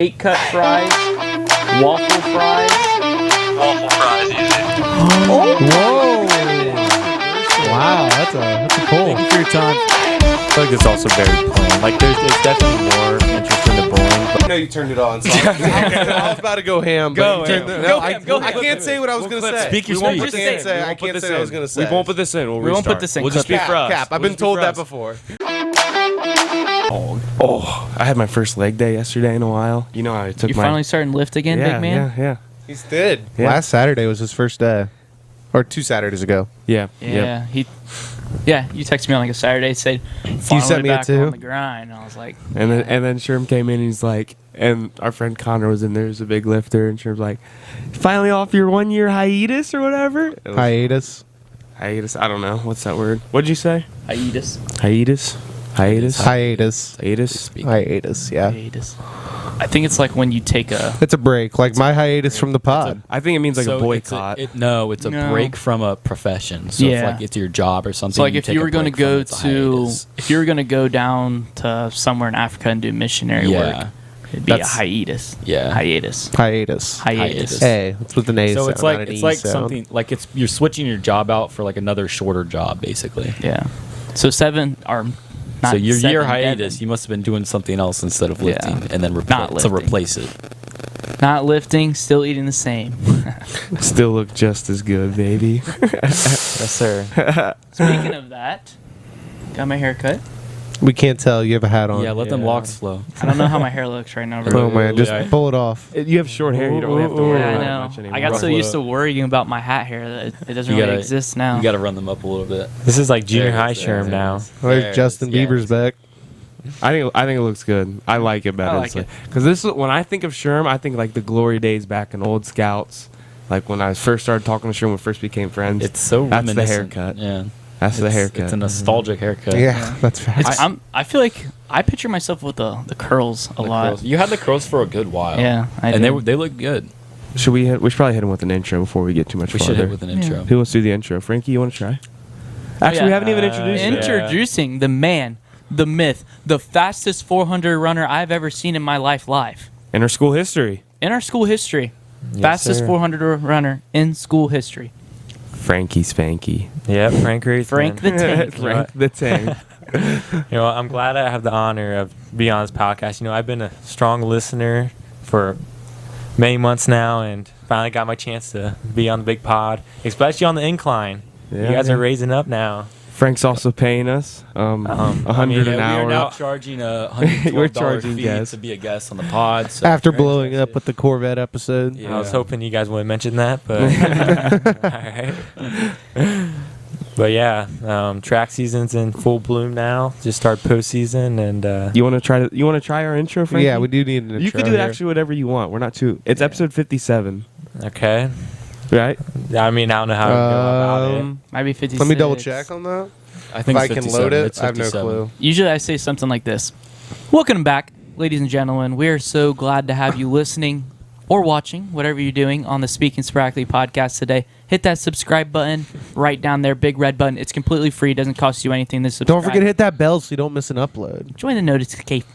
Cake cut fries, waffle fries. Waffle fries, easy. Whoa! Wow, that's a pull. Thank you for your time. I feel like it's also very plain. Like there's definitely more interest in the bowling. But I know you turned it on. So I was about to go ham. Go but ham. Go ham. I can't say what I was going to say. Speak your I speech. can't say what I was going to say. We won't put this in. We won't put this in. We'll just speak for us. Cap. I've We'll been just told speak for that us. before. Oh, I had my first leg day yesterday in a while. You know, I took You're my... finally starting to lift again, big man? Yeah. He did. Yeah. Last Saturday was his first day. Or 2 Saturdays ago. Yeah. Yeah. You texted me on like a Saturday, said, You sent me it back too? on the grind. And I was like, And then Sherm came in and he's like, and our friend Connor was in there, who's a big lifter, and Sherm's like, finally off your 1 year hiatus or whatever? Hiatus. Hiatus, I don't know. What's that word? What'd you say? hiatus. Hiatus? Hiatus? Hiatus. Hiatus? Hiatus, yeah. Hiatus. I think it's like when you take a... It's a break. Like my hiatus from the pod. I think it means like So a boycott. It's a No. break from a profession. So Yeah. if like it's your job or something. So like if take you a were going to break from go it, it's a to... hiatus. If you were going to go down to somewhere in Africa and do missionary work, it'd be a That's- hiatus. Yeah. Hiatus. Hiatus. Hiatus. Hey, it's with an A So sound, it's like not an it's E like sound. something like it's you're switching your job out for like another shorter job basically. Yeah. So 7 are... Not So your 7, year hiatus, 7. you must have been doing something else instead of Yeah. lifting, and then Not to lifting. replace it. Not lifting, still eating the same. Still look just as good, baby. Yes, sir. Speaking of that, got my hair cut. We can't tell. You have a hat on. Yeah, let them locks flow. I don't know how my hair looks right now. Oh man, just Yeah. pull it off. You have short hair. You don't really have to worry Yeah, I about it know. much anymore. I got so Ruffle used it to up. worrying about my hat hair that it doesn't You really gotta- exist now. You got to run them up a little bit. This is like junior There it high is, Sherm there it now. is. Oh, There there's it Justin is, yeah. Bieber's back. I think it looks good. I like it better. I like it. Because this is when I think of Sherm, I think like the glory days back in old Scouts. Like when I first started talking to Sherm when we first became friends. It's so That's the reminiscent. haircut. Yeah, That's the haircut. It's a nostalgic haircut. Yeah, that's facts. I feel like I picture myself with the curls a The lot. curls. You had the curls for a good while. Yeah, I and did. they look good. we should probably hit him with an intro before we get too much We should farther. hit with an intro. Who wants to do the intro? Frankie, you want to try? Actually, we yeah. haven't even introduced him. Introducing the man, the myth, the fastest 400 runner I've ever seen in my life live. In our school history, In our school history. Fastest sir. 400 runner in school history. Frankie Spanky. Yep, Frank Reitman. Frank the Tank. Frank the Tank. You know, I'm glad I have the honor of being on this podcast. You know, I've been a strong listener for many months now, and finally got my chance to be on the big pod, especially on the incline. Yeah, You guys yeah. are raising up now. Frank's also paying us $100 an We hour. are now charging a We're $112 charging fee guests. to be a guest on the pod. So After if you're blowing up interested- with the Corvette episode. Yeah. I was hoping you guys wouldn't mention that, but all right. But yeah, track season's in full bloom now. Just start postseason, and You want to try our intro, Frankie? Yeah, we do need an intro. You can do it here. actually whatever you want. We're not too. It's episode 57, okay. right? I mean, I don't know how to go about it. Might be 56. Let me double check on that. I think If I it's can 57. load it, It's I have no 57. clue. Usually I say something like this. Welcome back, ladies and gentlemen. We are so glad to have you listening or watching, whatever you're doing, on the Speaking Sporadically podcast today. Hit that subscribe button right down there, big red button. It's completely free. It doesn't cost you anything to subscribe. Don't forget to hit that bell so you don't miss an upload. Join the notification.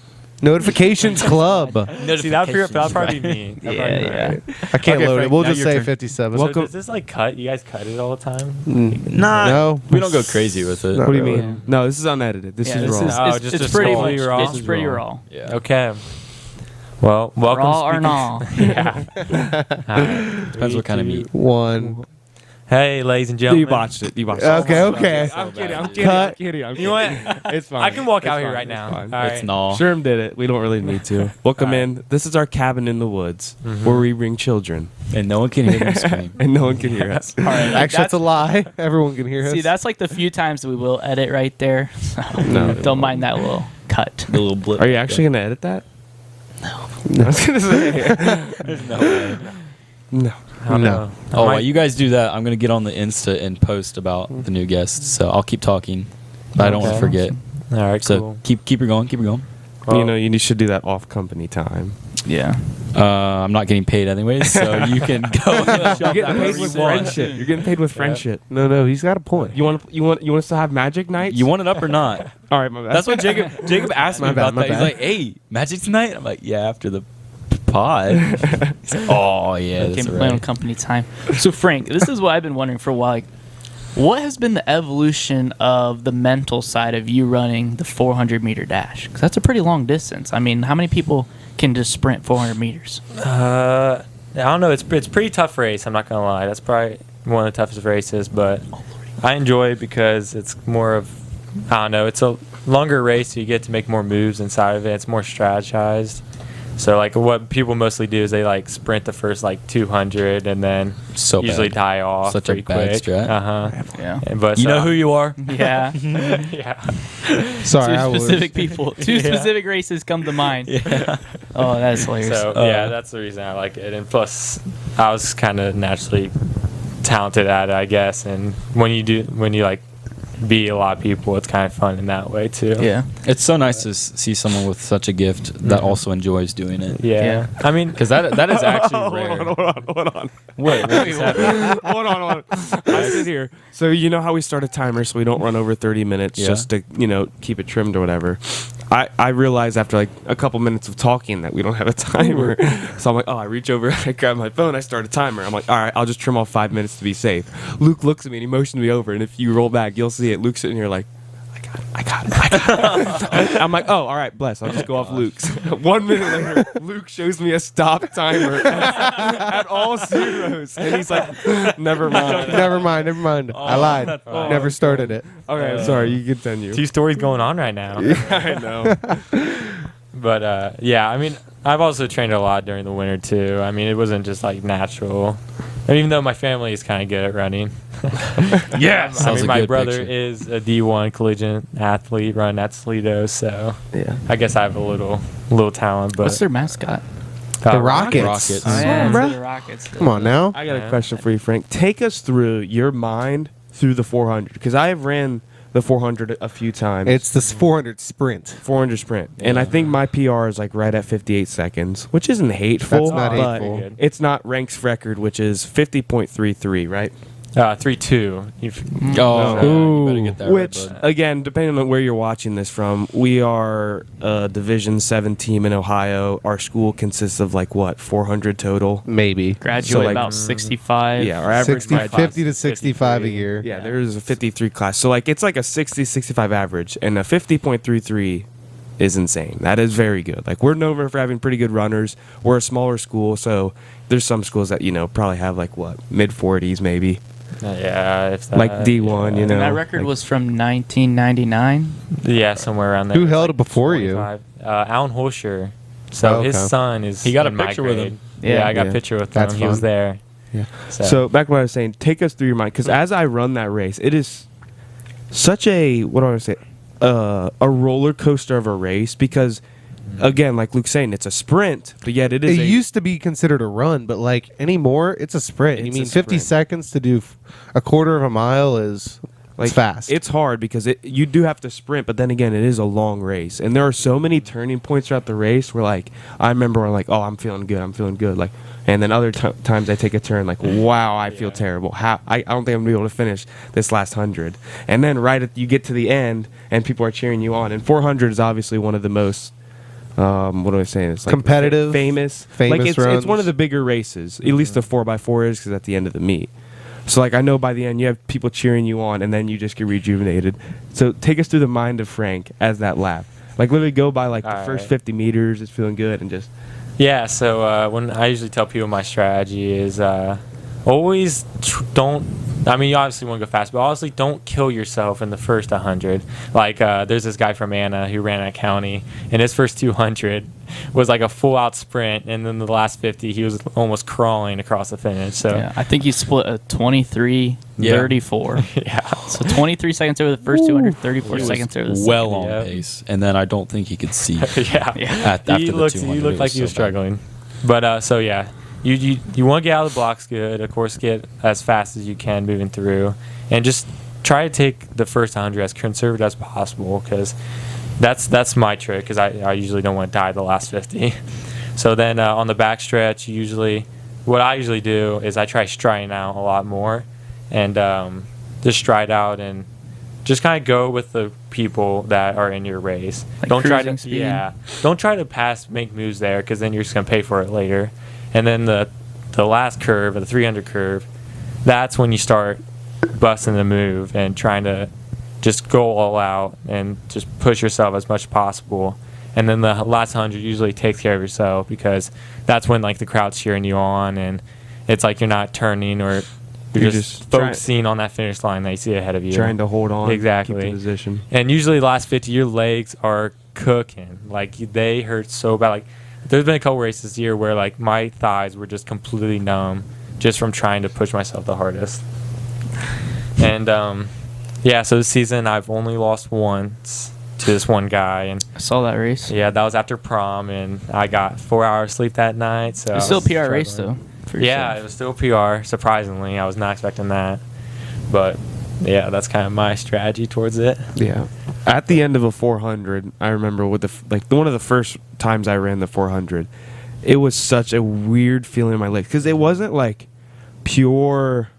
Notifications Club. See, that'll probably be me. That'll probably be Yeah. right. I can't Okay, load Frank, it. We'll now just your say turn. 57. So Welcome- does this like cut? You guys cut it all the time? Nah, No. we don't go crazy with it. Not What do you really. mean? No, this is unedited. This Yeah, is raw. Oh, it's just pretty totally much raw? It's pretty raw. Yeah. Okay. Well, welcome. Raw or Speaking- not. Yeah. Depends what kind of meat. One. Hey, ladies and gentlemen. You botched it. You botched it. Okay. I'm kidding. I'm Cut. kidding. I'm kidding. I'm You know kidding. what? It's fine. I can walk It's out here fine. right It's now. fine. All right. It's not. Sherm did it. We don't really need to. Welcome All right. in. This is our cabin in the woods where we bring children And no one can hear them scream. and no one can hear us. All right, Actually, that's a lie. Everyone can hear us. See, that's like the few times that we will edit right there. So No. don't mind that little cut. The little blip. Are you actually going to edit that? No. I was going to say. There's no way. No. I don't No. know. Oh, Might- while you guys do that, I'm gonna get on the Insta and post about the new guests. So I'll keep talking, but I don't want to Okay. forget. All right, So cool. keep it going. Keep it going. You know, you should do that off company time. Yeah. I'm not getting paid anyways, so you can go. and You're shop getting that paid wherever with you want. friendship. You're getting paid with friendship. No, he's got a point. You want us to have magic nights? You want it up or not? All right, my bad. That's what Jacob asked me My bad, about my that. He's bad. like, "Hey, magic tonight?" I'm like, "Yeah, after the pod. Oh yeah, that's Came to play on right. company time. So Frank, this is what I've been wondering for a while. Like, what has been the evolution of the mental side of you running the 400-meter dash? Because that's a pretty long distance. I mean, how many people can just sprint 400 meters? I don't know. It's a pretty tough race. I'm not gonna lie. That's probably one of the toughest races, but I enjoy it because it's more of, I don't know. It's a longer race, so you get to make more moves inside of it. It's more strategized. So like what people mostly do is they like sprint the first like 200 and then So usually bad. die off Such a pretty bad quick. strat. Yeah. But You know who you are. Yeah. yeah. Sorry, I Two was. specific people. Two Yeah. specific races come to mind. Yeah. Oh, that's hilarious. So yeah, that's the reason I like it. And plus, I was kind of naturally talented at it, I guess. And when you like beat a lot of people, it's kind of fun in that way too. Yeah. It's so nice to see someone with such a gift that also enjoys doing it. Yeah. I mean, Because that is actually rare. Hold on. What just happened? hold on. I sit here. So you know how we start a timer so we don't run over 30 minutes Yeah. just to, keep it trimmed or whatever. I realized after like a couple minutes of talking that we don't have a timer. So I'm like, I reach over, I grab my phone, I start a timer. I'm like, all right, I'll just trim off 5 minutes to be safe. Luke looks at me and he motioned me over. And if you roll back, you'll see it. Luke's sitting here like, I got it. I'm like, all right, bless. I'll just go off Luke's. 1 minute later, Luke shows me a stop timer at all zeros. And he's like, never mind. Never mind. I lied. Never started it. Okay, I'm sorry. You continue. 2 stories going on right now. I know. But yeah, I mean, I've also trained a lot during the winter too. I mean, it wasn't just like natural. And even though my family is kind of good at running. Yeah. I Sounds mean, a my good brother picture. is a D1 collegiate athlete running at Toledo, so Yeah. I guess I have a little talent. But What's their mascot? The Rockets. Rockets. Oh, yeah, bruh. it's the Rockets. Come on now. I got a question for you, Frank. Take us through your mind through the 400 because I have ran the 400 a few times. It's this 400 sprint. 400 sprint, and I think my PR is like right at 58 seconds, which isn't hateful. That's not but hateful. It's not Rank's record, which is 50.33, right? 3-2. Oh, you better get that Which, right, bud. again, depending on where you're watching this from, we are a Division 7 team in Ohio. Our school consists of like what 400 total. Maybe. Graduate So, like, about 65. Yeah, our average 60, grad class 50 to is 65 a 53. year. Yeah, there's a 53 class. So like it's like a 60-65 average, and a 50.33 is insane. That is very good. Like we're known for having pretty good runners. We're a smaller school, so there's some schools that probably have like what mid 40s maybe. Yeah, if that, Like D1, And that record like- was from 1999. Yeah, somewhere around there. Who It's held like it before you? 25. Alan Holscher. So Oh, his okay. son is. He got a in my picture with grade. him. Yeah, I got Yeah. a picture with That's him. He was fun. there. Yeah. So, So back to what I was saying, take us through your mind because as I run that race, it is such a what do I want to say, a roller coaster of a race because again, like Luke's saying, it's a sprint, but yet it is. It used to be considered a run, but like anymore, it's a sprint. You It's a mean 50 sprint. seconds to do a quarter of a mile is like it's fast. It's hard because you do have to sprint, but then again, it is a long race, and there are so many turning points throughout the race where like I remember when like I'm feeling good, like, and then other times I take a turn like wow I feel terrible. How I don't think I'm gonna be able to finish this last 100, and then you get to the end and people are cheering you on, and 400 is obviously one of the most. What do I say? It's like Competitive, famous. famous Like it's runs. one of the bigger races. At least the 4x4 is because at the end of the meet. So like I know by the end you have people cheering you on, and then you just get rejuvenated. So take us through the mind of Frank as that lap. Like literally go by like the All first right. 50 meters, it's feeling good, and just yeah, so when I usually tell people my strategy is always don't. I mean, you obviously want to go fast, but honestly, don't kill yourself in the first 100. Like, there's this guy from Anna who ran at County, and his first 200 was like a full-out sprint, and then the last 50, he was almost crawling across the finish. So, Yeah, I think you split a 23-34. yeah. So 23 seconds over the first 200, 34 seconds over the second. Well on Yeah. pace, and then I don't think he could see. yeah. After he the looked 200, like he was so bad. struggling. But so yeah, you want to get out of the blocks good. Of course, get as fast as you can moving through, and just try to take the first 100 as conservative as possible because that's my trick because I usually don't want to die the last 50. So then on the back stretch, what I usually do is I try striding out a lot more and just stride out and just kind of go with the people that are in your race. Like don't try cruising to speed. don't try to make moves there, because then you're just gonna pay for it later. And then the last curve, the 300 curve, that's when you start busting the move and trying to just go all out and just push yourself as much as possible. And then the last 100 usually takes care of yourself, because that's when like the crowd's cheering you on, and it's like you're not turning, or you're just focusing on that finish line that you see ahead of you. Trying to hold on. Exactly. Keep the position. And usually the last 50, your legs are cooking. Like, they hurt so bad. Like, there's been a couple races this year where like my thighs were just completely numb just from trying to push myself the hardest. And yeah, so this season I've only lost once to this one guy, and I saw that race. yeah, that was after prom, and I got 4 hours sleep that night. So It's I still a was PR race, struggling. though. For Yeah, yourself. it was still PR. Surprisingly, I was not expecting that, but yeah, that's kind of my strategy towards it. Yeah. At the end of a 400, I remember with one of the first times I ran the 400, it was such a weird feeling in my legs, because it wasn't like pure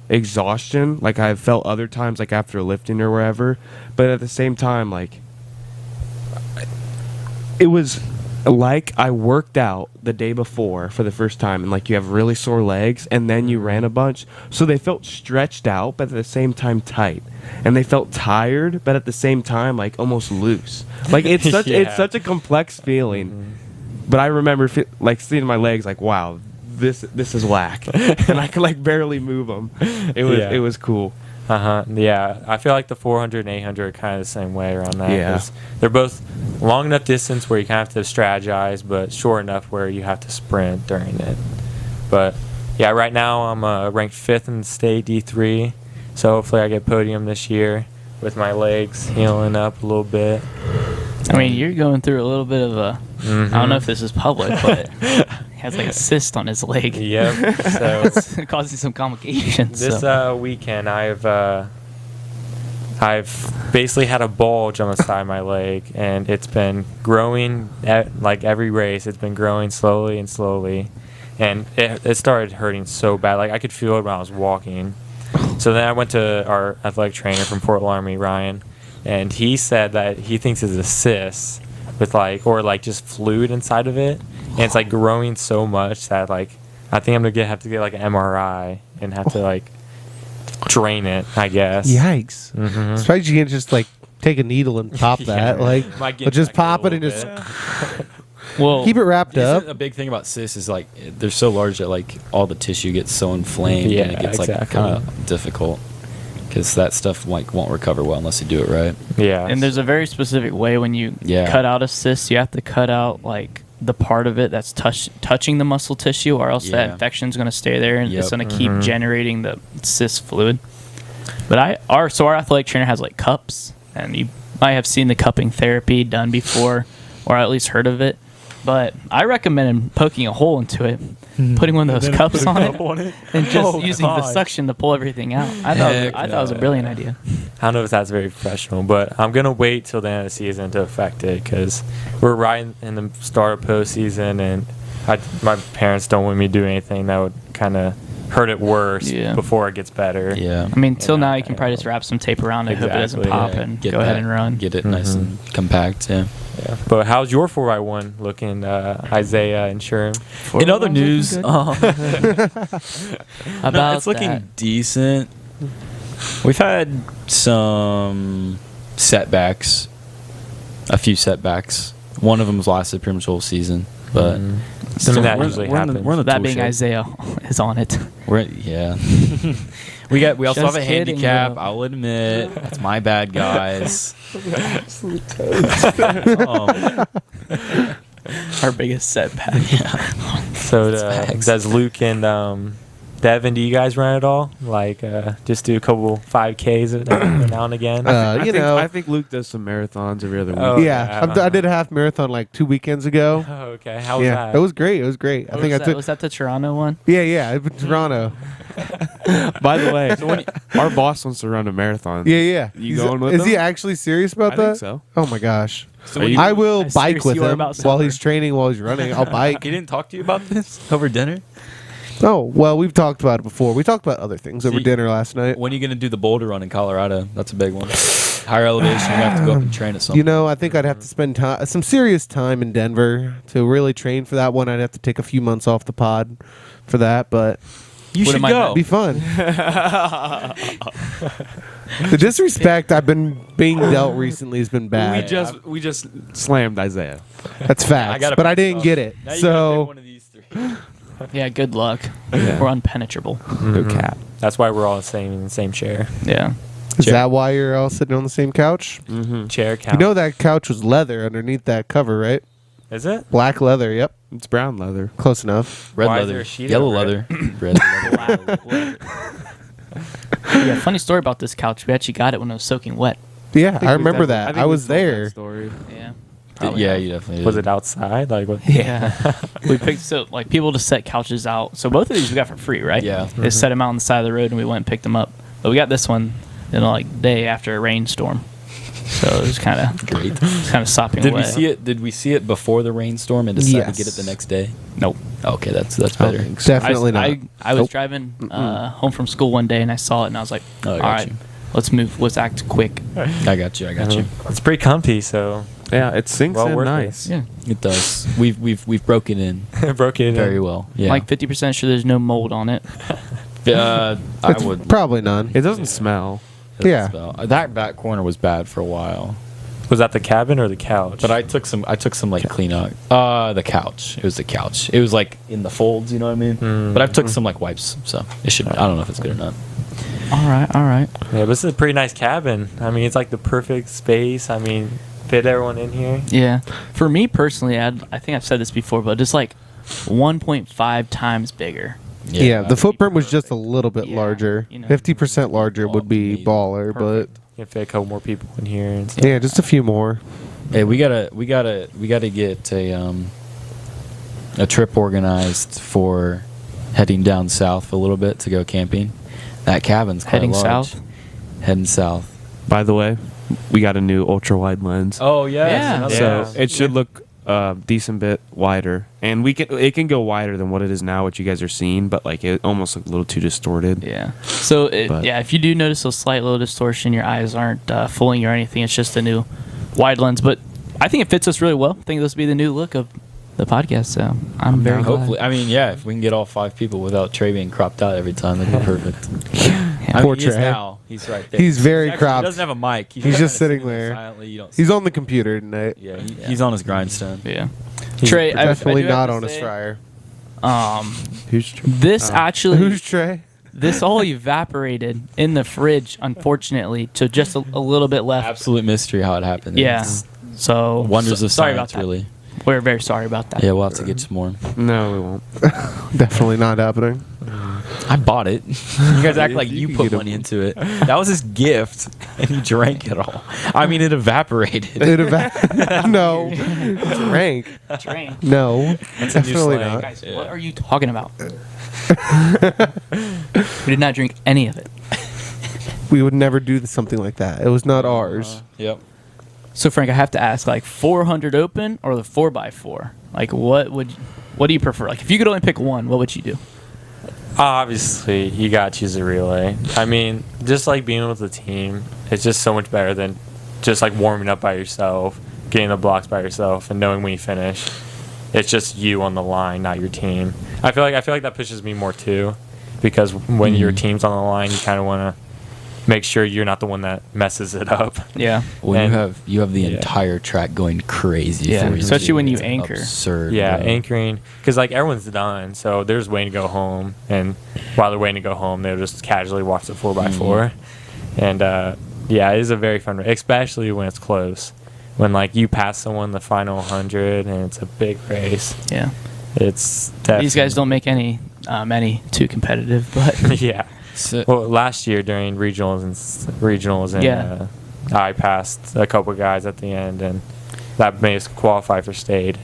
exhaustion like I've felt other times, like after lifting or wherever, but at the same time, like, it was like I worked out the day before for the first time, and like you have really sore legs, and then you ran a bunch, so they felt stretched out but at the same time tight, and they felt tired but at the same time like almost loose. Like, it's such Yeah. it's such a complex feeling. But I remember like seeing my legs like, wow, this is whack, and I could like barely move them. It was cool. Yeah, I feel like the 400 and 800 are kind of the same way around that. Yeah. 'cause they're both long enough distance where you kind of have to strategize, but short enough where you have to sprint during it. But yeah, right now I'm ranked 5th in the state D3, so hopefully I get podium this year with my legs healing up a little bit. I mean, you're going through a little bit of a. I don't know if this is public, but he has like a cyst on his leg. Yep. So It's causing some complications. this so. weekend I've basically had a bulge on the side of my leg, and it's been growing at like every race. It's been growing slowly and slowly, and it started hurting so bad. Like, I could feel it when I was walking. So then I went to our athletic trainer from Fort Laramie, Ryan, and he said that he thinks it's a cyst with or just fluid inside of it, and it's like growing so much that like I think I'm gonna have to get like an MRI and have to like drain it, I guess. Yikes. Mm-hmm. Surprised you can't just like take a needle and pop that. Like, Might get or just infected pop a it and little just bit. Well, keep it wrapped up. Isn't a big thing about cysts is like they're so large that like all the tissue gets so inflamed, and it Yeah, gets like exactly. kind of difficult, because that stuff like won't recover well unless you do it right. Yeah. and there's a very specific way when you Yeah. cut out a cyst. You have to cut out like the part of it that's touching the muscle tissue, or else that Yeah. infection's going to stay there and it's Yep. going to keep Mhm. generating the cyst fluid. But our athletic trainer has like cups, and you might have seen the cupping therapy done before, or at least heard of it. But I recommend poking a hole into it, putting one of those cups on it, and just using the suction to pull everything out. I thought it was a brilliant idea. I don't know if that's very professional, but I'm gonna wait till the end of the season to affect it, because we're right in the start of postseason, and my parents don't want me to do anything that would kind of hurt it worse before it gets better. Yeah. I mean, till Yeah, now you can probably just wrap some tape around it, hope it doesn't Exactly, pop, yeah. and Get go ahead that- and run. Get it nice and compact. Yeah. Yeah. But how's your 4x1 looking, Isaiah and Sherm? In other news, About it's looking that. decent. We've had some setbacks, a few setbacks. One of them was lasted pretty much the whole season, but I mean, that we're- usually we're in the- happens. we're in the That tool being shed. Isaiah is on it. Yeah. we also Just have a kidding, handicap. bro. I'll admit, it's my bad, guys. Oh, Our biggest setback. So facts. does Luke and Devin, do you guys run at all? Like, just do a couple 5Ks every now and again? I think Luke does some marathons every other week. Oh, yeah, I did a half marathon like 2 weekends ago. Oh, okay. How was Yeah, that? it was great. It was great. I think I took. Was that the Toronto one? Yeah, in Toronto. By the way, our boss wants to run a marathon. Yeah. You going with Is he him? actually serious about I that? think so. Oh my gosh. so Are you- I will As bike serious with you are him about while summer. he's training, while he's running. I'll bike. he didn't talk to you about this over dinner? Oh, well, we've talked about it before. We talked about other things over See, dinner last night. When are you going to do the boulder run in Colorado? That's a big one. Higher elevation, you have to go up and train at something. You know, I think I'd have to spend some serious time in Denver to really train for that one. I'd have to take a few months off the pod for that, but you should Wouldn't mind go. that. it'd be fun. The disrespect I've been being dealt recently has been bad. We just slammed Isaiah. That's facts, gotta but I pick didn't up. get it. Now you gotta pick So one of these three. Yeah, good luck. Yeah. We're unpenetrable. No cap. That's why we're all in the same chair. Yeah. is that why you're all sitting on the same couch? Mm-hmm. Chair count. You know that couch was leather underneath that cover, right? Is it? Black leather. Yep, It's brown leather. close enough. Red Why is there leather, a sheet yellow over it? leather, red leather. Yeah, funny story about this couch. We actually got it when it was soaking wet. Yeah, I remember think that. we I was told that there. story. Yeah. Yeah, you definitely did. Was it outside? Like what? Yeah. We picked people just set couches out. So both of these we got for free, right? Yeah. They set them out on the side of the road and we went and picked them up. But we got this one day after a rainstorm. So it was kind of Great. sopping Did we wet. see it? Did we see it before the rainstorm and decide to get it Yes. the next day? Nope. Okay, that's better. Definitely not. I was Nope. driving home from school one day and I saw it and I was like, Oh, I all got right, you. let's move. Let's act quick. I got you. It's pretty comfy, so Yeah, it sinks Well in worth it. nice. Yeah. It does. We've broken in broke it in. very well. Yeah. Like 50% sure there's no mold on it. I It's would. probably none. It doesn't smell. Yeah. That back corner was bad for a while, Was that the cabin or the couch? but I took some like clean out. The couch. It was the couch. It was like in the folds. You know what I mean? But I've took some like wipes, so it should. I don't know if it's good or not. All right. Yeah, but this is a pretty nice cabin. I mean, it's like the perfect space. I mean, fit everyone in here. Yeah. For me personally, I think I've said this before, but just like 1.5 times bigger. Yeah, the footprint was just a little bit Yeah, larger. you know. 50% larger would be Amazing. baller, Perfect. You can fit a couple more people in here and stuff. but yeah, just a few more. Hey, we gotta get a trip organized for heading down south a little bit to go camping. That cabin's quite Heading large. south? Heading south. By the way, we got a new ultra wide lens. Oh yeah. Yeah. that's So another- it should look decent bit wider, and it can go wider than what it is now, what you guys are seeing, but like it almost looked a little too distorted. Yeah. So But- if you do notice a slight little distortion, your eyes aren't fooling you or anything. It's just a new wide lens, but I think it fits us really well. I think this will be the new look of the podcast. So I'm very glad. Hopefully, I mean, yeah. If we can get all 5 people without Trey being cropped out every time, that'd be perfect. I Poor mean, he is Trey. now. He's right there. He's very Actually, cropped. He doesn't have a mic. He's just sitting kinda there. Silently. You don't. He's see on the computer tonight. him. Yeah, he's on his grindstone. Yeah. Trey, I Definitely do have not to on his say, fryer. Who's This actually, Who's Trey? this all evaporated in the fridge, unfortunately, to just a little bit left. Absolute mystery how it happened. Yeah. It's So wonders of sorry science, about that. really. We're very sorry about that. Yeah, we'll have to get some more. No, we won't. Definitely not happening. I bought it. You guys act like You you can put get 'em. money into it. That was his gift, and he drank it all. I mean, it evaporated. No. Rank. Train. No. That's a new Definitely slang. not. Guys, what are you talking about? We did not drink any of it. We would never do something like that. It was not ours. Yep. So Frank, I have to ask, like 400 open or the 4x4? Like, what do you prefer? Like, if you could only pick one, what would you do? Obviously, you got to choose a relay. I mean, just like being with the team, it's just so much better than just like warming up by yourself, getting the blocks by yourself, and knowing when you finish. It's just you on the line, not your team. I feel like that pushes me more too, because when your team's on the line, you kind of want to make sure you're not the one that messes it up. Yeah. Well, And- you have the yeah. entire track going crazy. Yeah, for you. especially when you It's anchor. Absurd. Yeah, bro. anchoring, because like everyone's done, so there's waiting to go home, and while they're waiting to go home, they'll just casually watch the 4x4, and yeah, it is a very fun race, especially when it's close, when like you pass someone the final 100, and it's a big race. Yeah. It's definitely, These guys don't make any too competitive, but yeah. So- Well, last year during regionals and Yeah. I passed a couple guys at the end, and that made us qualify for state.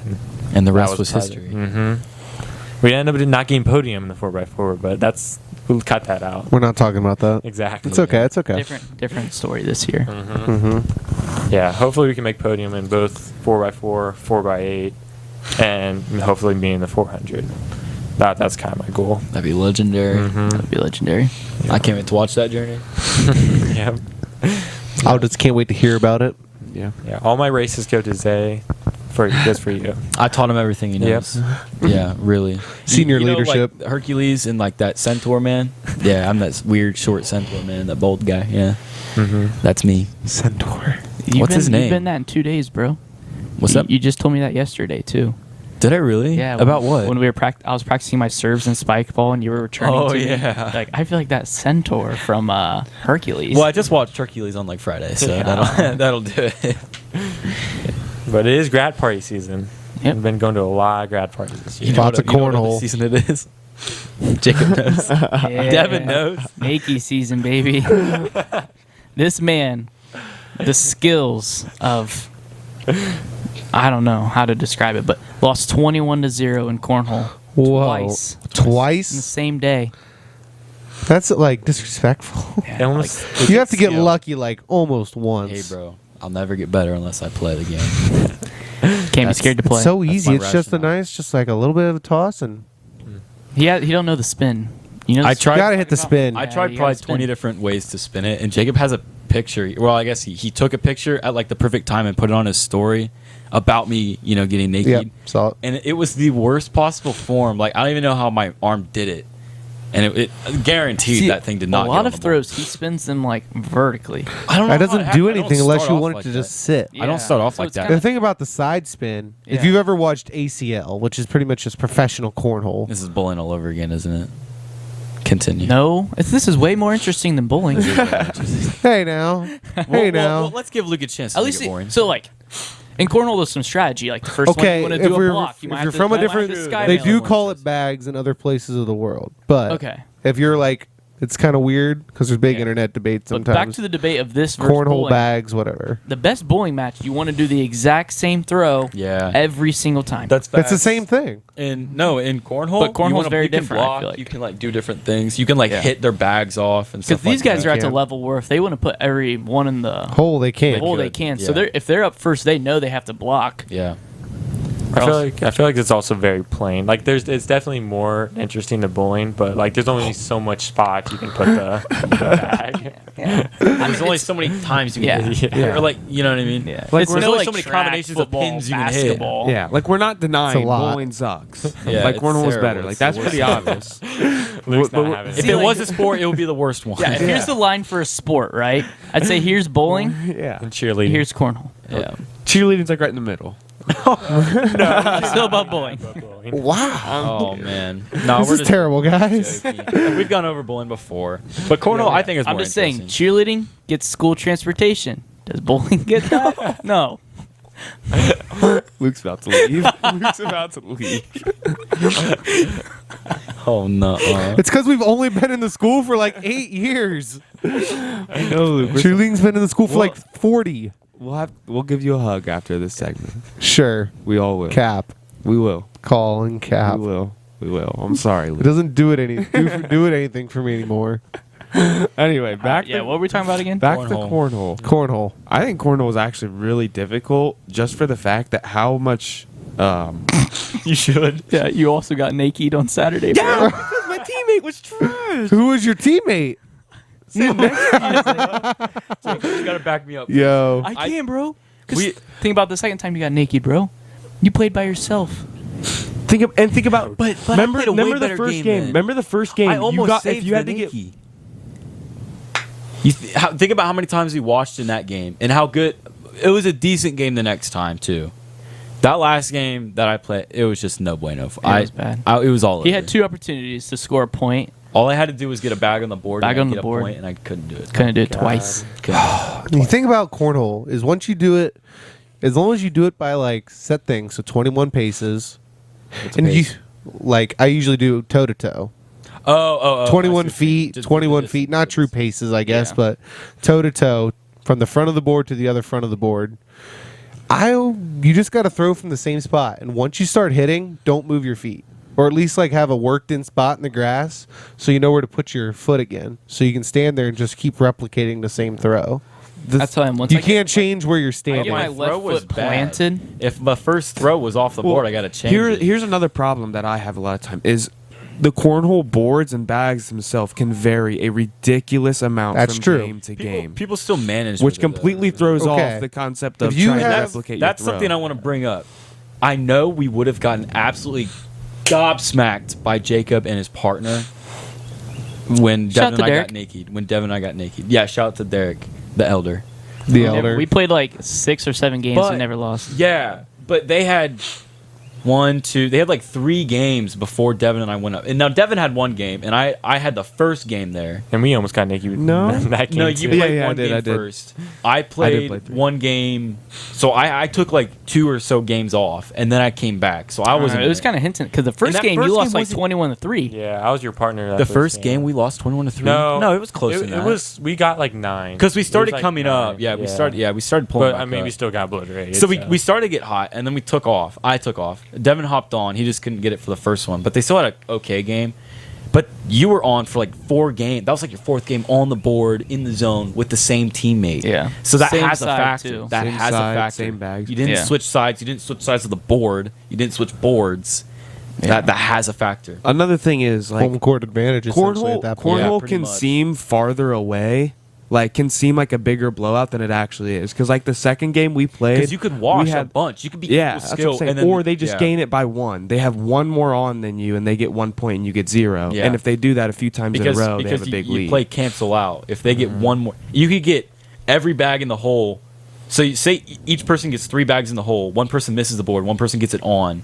and the That rest was part of history. it. We ended up not getting podium in the 4x4, but we'll cut that out. We're not talking about that. Exactly. It's okay. It's okay. different story this year. Mm-hmm. Yeah, hopefully we can make podium in both 4x4, 4x8, and hopefully me in the 400. That's kind of my goal. That'd be legendary. Mm-hmm. That'd be legendary. I can't wait to watch that journey. Yeah. I just can't wait to hear about it. Yeah. Yeah. All my races go to Zay. Just for you. I taught him everything he knows. Yeah, really. Senior You know, leadership. like Hercules and like that centaur man. Yeah, I'm that weird short centaur man, that bold guy. Yeah, Mm-hmm. that's me. Centaur. What's his name? You've been that in 2 days, bro. What's You- up? You just told me that yesterday too. Did I really? Yeah. About what? When we were I was practicing my serves and spike ball, and you were returning. Oh, to me. yeah. Like I feel like that centaur from Hercules. Well, I just watched Hercules on like Friday, so Yeah. that'll do it. But it is grad party season. Yep. I've been going to a lot of grad parties this year. Lots of you know what cornhole. other season it is? Jacob knows. Yeah. Devin knows. Nike season, baby. This man, the skills of, I don't know how to describe it, but lost 21-0 in cornhole Whoa. twice in the Twice? same day. That's like disrespectful. It almost, You have to get skill. lucky like almost once. Hey, bro, I'll never get better unless I play the game. Can't be That's- scared to play. It's so That's easy. my It's just a rationale. nice, just like a little bit of a toss, and he don't know the spin. You know, the I spin? tried- you gotta hit the spin. I Yeah, tried you probably gotta spin. 20 different ways to spin it, and Jacob has a picture. Well, I guess he took a picture at like the perfect time and put it on his story about me, getting naked. Yep, saw it. And it was the worst possible form. Like, I don't even know how my arm did it. And it guaranteed See, that thing did not A get lot on of the ball. throws, he spins them like vertically. I don't know. That how doesn't it do happened. I anything don't unless start you off want it like to that. just sit. I don't start off so like it's that. The thing about the side spin, if Yeah. you've ever watched ACL, which is pretty much just professional cornhole, This is bowling all over again, isn't it? Continue. No, this is way more interesting than bowling. hey now, hey now. Well, let's give Luke a chance to At make least it boring. so like in cornhole there's some strategy. Like the first Okay, one you want if to do we're a block, you if might you're have to, from a you might have different, to skymail they it. do call it bags in other places of the world, but Okay. if you're like, it's kind of weird because there's big Yeah. internet debates But sometimes. back to the debate of this versus cornhole bowling. bags, whatever. The best bowling match, you want to do the exact same throw Yeah. every single time. That's the same thing. In cornhole, But cornhole's you wanna- very you can different, I Block, feel like. You can like do different things. You can like Yeah. hit their bags off and because stuff. these guys are at the Yeah. level where if they want to put every one in the Hole they can't. hole, they could, can. yeah. So if they're up first, they know they have to block. Yeah. I feel like it's also very plain. Like it's definitely more interesting than bowling, but like there's only so much spots you can put the bag. There's only so many times you can hit. Yeah. Or like, you know what I mean? Yeah. Like, It's we're- no, only like so many track, combinations of football, pins you can hit. basketball. Yeah, like we're not denying lot. bowling sucks. Yeah, like it's cornhole is terrible. better. Like It's that's the pretty worst. obvious. Luke's But- not but- having If it. See, it like- was a sport, it would be the worst one. Yeah, if here's the line for a sport, right? I'd say here's bowling, Yeah, And cheerleading. here's cornhole. Yeah. cheerleading's like right in the middle. Still above bowling. Wow, Oh man. No, this we're is just terrible, guys. joking. We've gone over bowling before, but cornhole I think is more I'm just saying, interesting. cheerleading gets school transportation. Does bowling get that? No. Luke's about to leave. Luke's about to leave. Oh no. It's because we've only been in the school for like 8 years. I know, Luke. Cheerleading's been in the school for like 40. We'll give you a hug after this segment. Sure, We all will. cap, We will. call, and cap. We will. We will. I'm sorry, It Luke. doesn't do anything for me anymore. Anyway, back Yeah, to what were we talking about again? back Cornhole. to cornhole. Cornhole. I think cornhole is actually really difficult just for the fact that how much You should. Yeah, you also got naked on Saturday. bro. my teammate was trash. Who was your teammate? You gotta back me up. Yo, I can, bro. 'Cause We- think about the second time you got naked, bro. You played by yourself. Think about But I remember played a way remember the better first game game. then. Remember the first game. I almost you got saved if you had the to get Nikki. Think about how many times we watched in that game and how good it was. A decent game the next time too. That last game that I played, it was just no bueno. It was bad. It was all. He over. had 2 opportunities to score a point. All I had to do was get a bag on the board. Bag and on get the a board. point, and I couldn't do it. Couldn't do it twice. the thing about cornhole is once you do it, as long as you do it by like set things, so 21 paces, and you like I usually do toe to toe. Oh, 21 I see what you mean. feet, Just 21 do this, feet, not do true this. paces, I guess, Yeah. but toe to toe from the front of the board to the other front of the board. You just got to throw from the same spot, and once you start hitting, don't move your feet, or at least like have a worked in spot in the grass so you know where to put your foot again, so you can stand there and just keep replicating the same throw. That's how I'm. Once You I can't change where you're I standing. get my throw left was foot bad. planted. If my first throw was off the board, I got to change it. Here's another problem that I have a lot of time is the cornhole boards and bags themselves can vary a ridiculous amount That's from true. game to game, People still manage, which with it, though. completely throws Okay. off the concept of If you trying to have- replicate That's your throw. something I want to bring up. I know we would have gotten absolutely gobsmacked by Jacob and his partner when Shout Devin out and to I Derek. got naked. When Devin and I got naked. Yeah, shout out to Derek, the elder. The Yeah, elder. we played like 6 or 7 games But- and never lost. Yeah, but they had they had like 3 games before Devin and I went up. And now Devin had 1 game, and I had the first game there. And we almost got naked. No. that game No, you too. played Yeah, I one did, game I did. first. I played play 3. 1 game. So I took like 2 or so games off, and then I came back. So I wasn't. It was kind of hinting because the first that game first you game lost like wasn't- 21-3. Yeah, I was your partner. That the first game we lost 21-3. No, it was close. It was. We got like 9 because we It was, started like, coming 9. up. Yeah, we started. Yeah, we started pulling. But I back mean, up. we still got obliterated. So we started to get hot, and then we took off. I took off. Devin hopped on. He just couldn't get it for the first one, but they still had an okay game. But you were on for like 4 games. That was like your 4th game on the board in the zone with the same teammate. Yeah. So that Same has a side, factor. too. That Same has side, a factor. same bags. You didn't Yeah. switch sides. You didn't switch sides of the board. You didn't switch boards. That has a factor. Another thing is like home court advantage essentially at that point. Yeah, cornhole pretty can much. seem farther away, like can seem like a bigger blowout than it actually is. Because like the second game we played, Because you could wash we a had, bunch. You could be yeah, equal that's what skill, I'm saying. and then, Or they just yeah. gain it by 1. They have 1 more on than you, and they get 1 point, and you get 0. Yeah. And if they do that a few times in a row, they have a big you lead. play cancel out. If they get 1 more, you could get every bag in the hole. So you say each person gets 3 bags in the hole. 1 person misses the board. 1 person gets it on.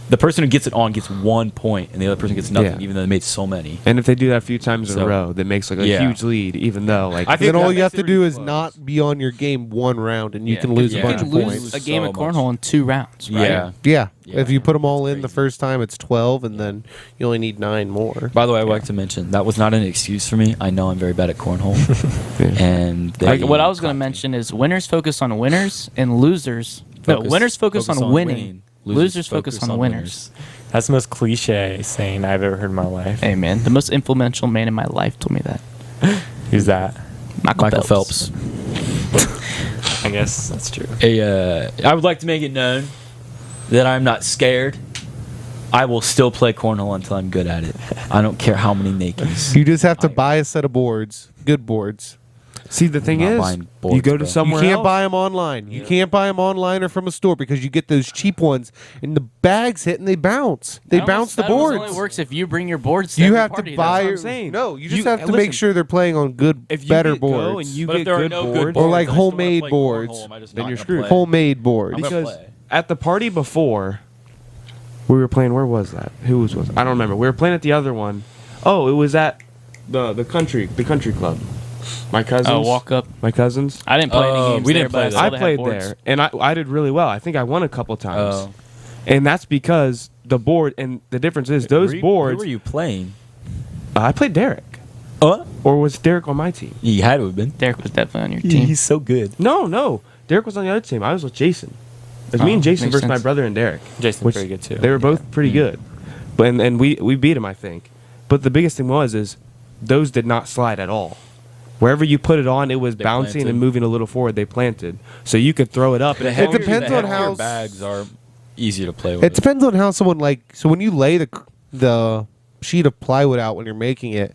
The person who gets it on gets 1 point, and the other person gets nothing, Yeah. even though they made so many. And if they do that a few times in So- a row, that makes like a Yeah. huge lead, even though like I think Then all that you have makes to it do really is close. not be on your game 1 round, and you Yeah, can lose yeah. a bunch You of can points. lose a game So of cornhole in 2 rounds, right? Yeah. Yeah. Yeah. If you put them all in the Crazy. first time, it's 12, and then you only need 9 more. By the way, I would like to mention that was not an excuse for me. I know I'm very bad at cornhole, and they Like, what I was going taught to me. mention is winners focus on winners and losers. No, winners focus on winning. Losers focus on winners. That's the most cliche saying I've ever heard in my life. Hey, man, the most influential man in my life told me that. Who's that? Michael Phelps. I guess that's true. I would like to make it known that I'm not scared. I will still play cornhole until I'm good at it. I don't care how many nakies. You just have to buy a set of boards, good boards. see the thing not is, buying boards, you go to bro. somewhere You can't else, buy them online. You can't buy them online or from a store because you get those cheap ones, and the bags hit and they bounce. They bounce the That boards. only works if you bring your boards to You every have party, to that's buy. what I'm saying. No, you just You- have to listen, make sure they're playing on good, if you better get go boards. and you But get if there are good no boards, good boards, Or like I still wanna homemade play boards, cornhole, I'm just then not you're gonna screwed. play. Homemade boards. I'm gonna because play. at the party before, we were playing. Where was that? Who was? I don't remember. We were playing at the other one. Oh, it was at the country club. My cousins. Oh, walk up. My cousins. I didn't play any games we there, didn't but play I, there. saw I they had played boards. there, and I did really well. I think I won a couple times, Oh. and that's because the board. And the difference is those boards. Who were you playing? I played Derek, or was Derek on my team? You had to have been. Derek was definitely on your team. He's so good. No, Derek was on the other team. I was with Jason. It was me Oh, and Jason makes versus my sense. brother and Derek. Jason's Which pretty good too. They were both pretty good, but and we beat him, I think. But the biggest thing is those did not slide at all. Wherever you put it on, it was They bouncing planted. and moving a little forward. They planted, so you could throw it up. And It depends on how bags are easier to play with. It depends on how someone So when you lay the sheet of plywood out when you're making it,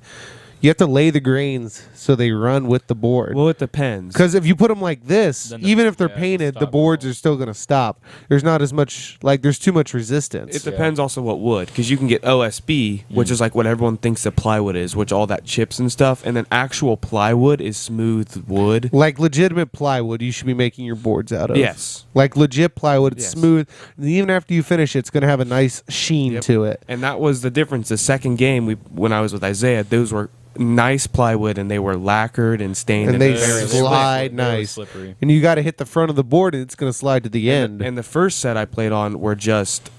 you have to lay the grains so they run with the board. Well, it depends. Because if you put them like this, Then even if they're they'll painted, the stop boards all. are still going to stop. There's not as much, there's too much resistance. It depends also what wood, because you can get OSB, which is like what everyone thinks the plywood is, which all that chips and stuff, and then actual plywood is smooth wood. Like legitimate plywood, you should be making your boards out of. Yes. Like legit plywood, it's Yes. smooth. And even after you finish it, it's going to have a nice sheen Yep. to it. And that was the difference. The second game, when I was with Isaiah, those were nice plywood, and they were lacquered and stained. And they very slide They were nice. slippery. And you got to hit the front of the board, and it's going to slide to the end. And the first set I played on were just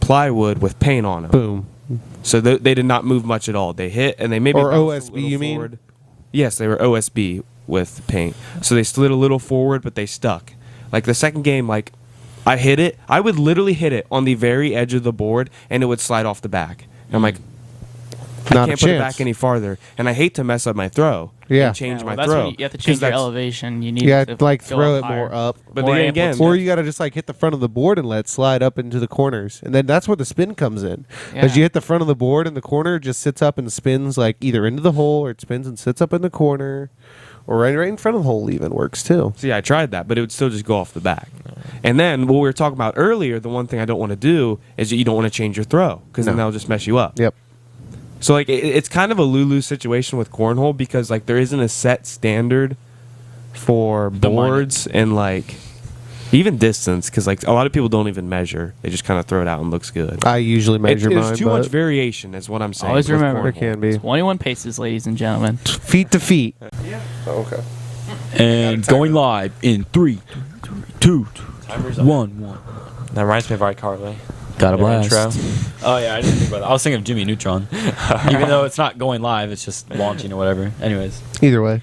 plywood with paint on them. Boom. So they did not move much at all. They hit and they maybe Or bounced a OSB, little you mean? forward. Yes, they were OSB with paint. So they slid a little forward, but they stuck. Like the second game, like I hit it. I would literally hit it on the very edge of the board, and it would slide off the back. And I'm like, I Not a can't put it chance. back any farther, and I hate to mess up my throw. Yeah. and change Yeah, my well, that's throw. when you have to 'Cause change your that's- elevation. You need Yeah, to like go throw up it more higher. up. But More then again, amplitude. Or you got to just like hit the front of the board and let it slide up into the corners, and then that's where the spin comes in. As Yeah. you hit the front of the board and the corner just sits up and spins like either into the hole or it spins and sits up in the corner, or right in front of the hole even works too. See, I tried that, but it would still just go off the back. And then what we were talking about earlier, the one thing I don't want to do is that you don't want to change your throw because then No. that'll just mess you up. Yep. So like it's kind of a lose-lose situation with cornhole because like there isn't a set standard for The money. boards and like even distance because like a lot of people don't even measure; they just kind of throw it out and looks good. I usually measure There's mine, too but much variation, is what I'm saying. Always with remember. cornhole. there can be 21 paces, ladies and gentlemen. feet to feet. Okay. And going live in 3, 2, 1. That reminds me of iCarly. Got a Their blast. intro. Oh yeah, I didn't think about that. I was thinking of Jimmy Neutron, even though it's not going live; it's just launching or whatever. Anyways, Either way.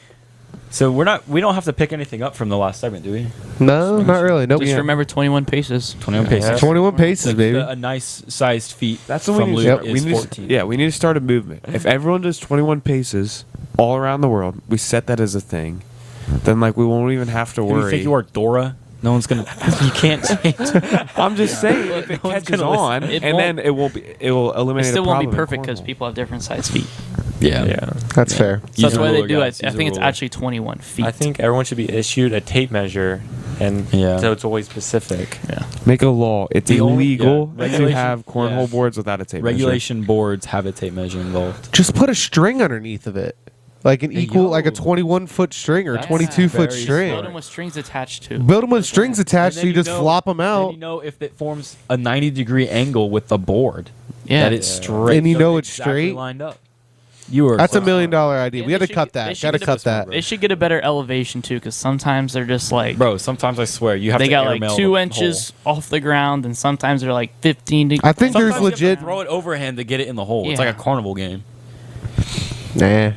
so we don't have to pick anything up from the last segment, do we? No, not really. Nope. Just remember 21 paces. 21 Yeah. paces. 21 paces, Like baby. a nice sized feet. That's what from we need. Luke To, is we need 14. yeah, we need to start a movement. If everyone does 21 paces all around the world, we set that as a thing. Then like we won't even have to Do you worry. think you are Dora? No one's gonna. You can't change. I'm just saying if it No one's catches gonna listen. on, It and won't- then it will be. It will It eliminate. still a won't be problem in perfect because cornhole. people have different size feet. Yeah. That's fair. So that's Use a why they ruler, do guys. it. I Use a think it's ruler. actually 21 feet. I think everyone should be issued a tape measure, and Yeah. so it's always specific. Yeah. Make a law. It's The only- illegal yeah, to regulation- have cornhole yeah. boards without a tape measure. Regulation boards have a tape measure involved. Just put a string underneath of it. Like an Hey, equal, yo. like a 21-foot string or a That's 22-foot very string. Build them with strings attached to. Build them with strings attached, so And you then just flop them Then out, you know if it forms a 90-degree angle with the board. Yeah. That it's straight. And you so know it's exactly straight. lined up. You are. That's so $1 million smart. idea. Yeah, We got they to should cut get- they that. should Got to get cut a- that. They should get a better elevation too, because sometimes they're just like Bro, sometimes I swear you have they to got airmail like the 2 hole. inches off the ground, and sometimes they're like 15. I think Sometimes there's you have to legit. throw it overhand to get it in the hole. It's Yeah. like a carnival game. Nah.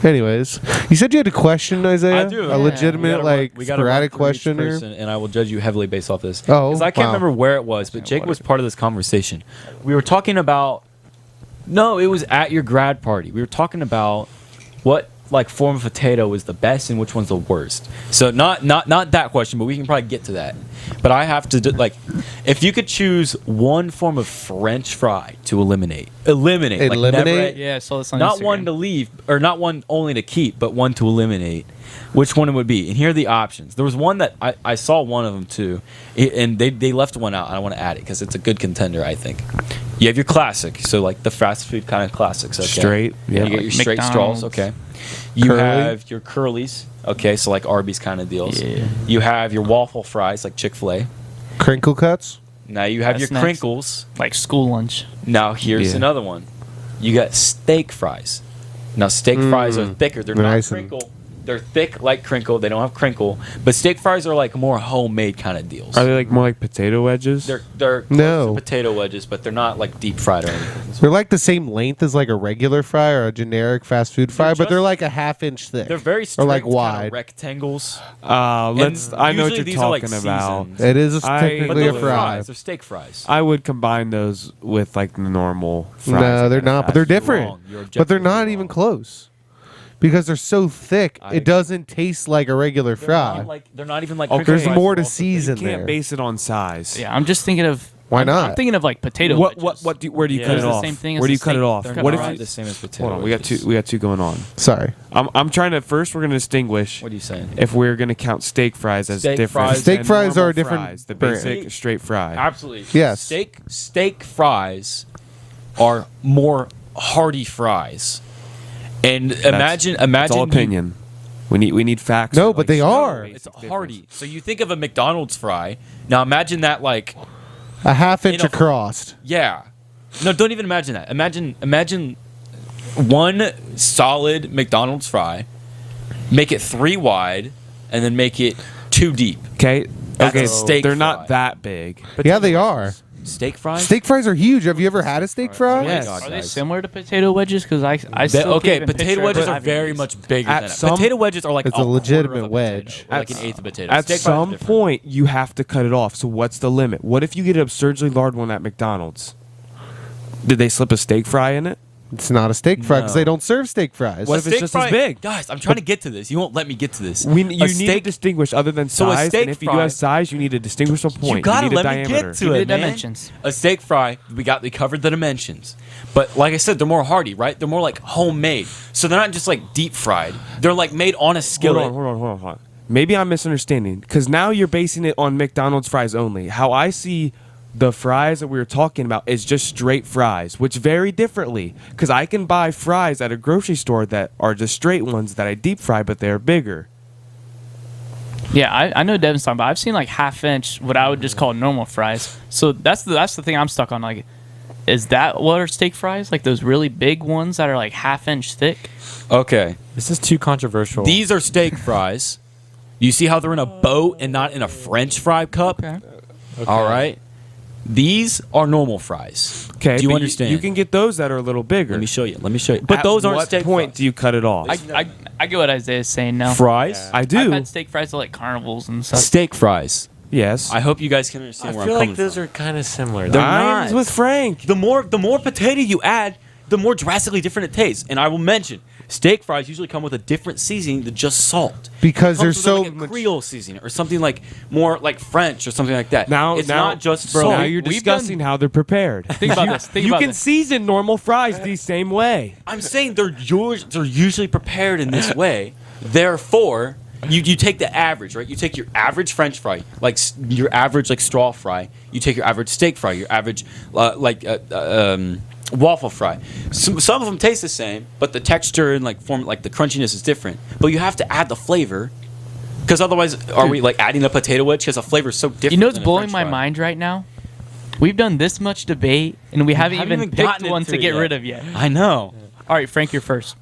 Anyways, you said you had a question, Isaiah. I do. A Yeah. legitimate, like, We gotta sporadic run through each question here. person, and I will judge you heavily based off this. Oh, because I can't wow. remember where it was, but Jake was part of this conversation. We were talking about. No, it was at your grad party. We were talking about what like form of potato is the best and which one's the worst. So not that question, but we can probably get to that. But I have to like, if you could choose one form of French fry to eliminate, like Eliminate? never- Yeah, I saw this on not Instagram. one to leave or not one only to keep, but one to eliminate. Which one it would be? And here are the options. There was one that I saw one of them too, and they left one out. I want to add it because it's a good contender. I think you have your classic, so like the fast food kind of classics. Okay? Straight, yeah. You get your straight McDonald's. straws. Okay. You Curly. have your curlies. Okay, so like Arby's kind of deals. Yeah. You have your waffle fries like Chick-fil-A. Crinkle cuts. Now you have That's your next. crinkles. Like school lunch. Now here's Yeah. another one. You got steak fries. Now steak fries are thicker. They're Nice not and- crinkle. They're thick like crinkle. They don't have crinkle. But steak fries are like more homemade kind of deals. Are they like more like potato wedges? They're close No. to potato wedges, but they're not like deep fried or anything. They're like the same length as like a regular fry or a generic fast food fry, but they're just- like a half-inch thick. They're very or straight, like kinda wide. rectangles. Let's. And I know what usually you're these are, like, talking about. seasoned. It is I- But technically those a are fry. fries. They're steak fries. I would combine those with like the normal fries. No, they're not. But they're You're different. wrong. You're But they're objectively not wrong. even close. Because they're so thick, I it agree. doesn't taste like a regular They're fry. not like they're not even like. Okay. crinkle There's fries. more to They're also season You can't there. base it on size. Yeah, I'm just thinking of. Why I'm not? thinking of like potato. What? wedges. Where do you Yeah. cut It's it the off? same thing as Where do the you cut it steak. off? They're What not if? the same as potato. Hold on, we got wedges. two. We got two going on. Sorry. I'm trying to first. We're going to distinguish What are you saying? if we're going to count steak fries as Steak different. fries- Steak than fries normal are a different fries, the brand. basic straight fry. Absolutely. Yes. Steak fries are more hearty fries. And imagine It's all you- opinion. We need facts. No, or, but they small are. basic It's difference. hearty. So you think of a McDonald's fry. Now imagine that like A half-inch In a- across. yeah. No, don't even imagine that. Imagine one solid McDonald's fry, make it 3 wide, and then make it 2 deep. Okay. That's Okay. a steak They're fry. not that big. Yeah, they are. Steak fries? Steak fries are huge. Have you ever had a steak fry? Yes. God, Are they guys. similar to potato wedges? Because I They- still can't okay, even potato picture wedges are having very these. much bigger At than that. some- Potato wedges are like It's a quarter legitimate of a wedge. potato, or like an eighth of a potato. At Steak fries are some different. point, you have to cut it off. So what's the limit? What if you get an absurdly large one at McDonald's? Did they slip a steak fry in it? It's not a steak fry because No. they don't serve steak fries. What if it's just as big? Guys, I'm trying to get to this. You won't let me get to this. You need to steak- distinguish other than So a size, steak and if you do fry- have size, you need to distinguish a point. You gotta need a let me diameter. get to Give me it, the man. dimensions. A steak fry, we covered the dimensions. But like I said, they're more hearty, right? They're more like homemade. So they're not just like deep fried. They're like made on a skillet. Hold on. Maybe I'm misunderstanding because now you're basing it on McDonald's fries only. How I see the fries that we were talking about is just straight fries, which vary differently. Because I can buy fries at a grocery store that are just straight ones that I deep fry, but they're bigger. Yeah, I know Devin's talking about. I've seen like half-inch, what I would just call normal fries. So that's the thing I'm stuck on. Like, is that what are steak fries? Like those really big ones that are like half-inch thick? Okay. This is too controversial. These are steak fries. You see how they're in a boat and not in a French fry cup? Okay. All right. These are normal fries. Okay, Do you but understand? You can get those that are a little bigger. Let me show you. But At those aren't what steak point fries. do you cut it off? I get what Isaiah's saying now. Fries? I do. I've had steak fries at like carnivals and stuff. Steak fries. Yes. I hope you guys can I understand where feel I'm like coming those from. are kind of similar. They're I'm not. with Frank. The more potato you add, the more drastically different it tastes. And I will mention, steak fries usually come with a different seasoning than just salt. Because It they're comes with so like a much. Creole seasoning or something like more like French or something like that. Now, it's now, not just bro. salt. Now you're We've discussing how they're prepared. Think about this. Think you about can this. season normal fries the same way. I'm saying they're usually prepared in this way. Therefore, you take the average, right? You take your average French fry, like your average like straw fry. You take your average steak fry, your average waffle fry. Some of them taste the same, but the texture and like form, like the crunchiness is different. But you have to add the flavor, because otherwise, are we like adding a potato wedge? Because the flavor is so different. You know what's than a blowing French my fry. mind right now? We've done this much debate, and we haven't even picked gotten one into to it get yet. rid of yet. I know. All right, Frank, you're first.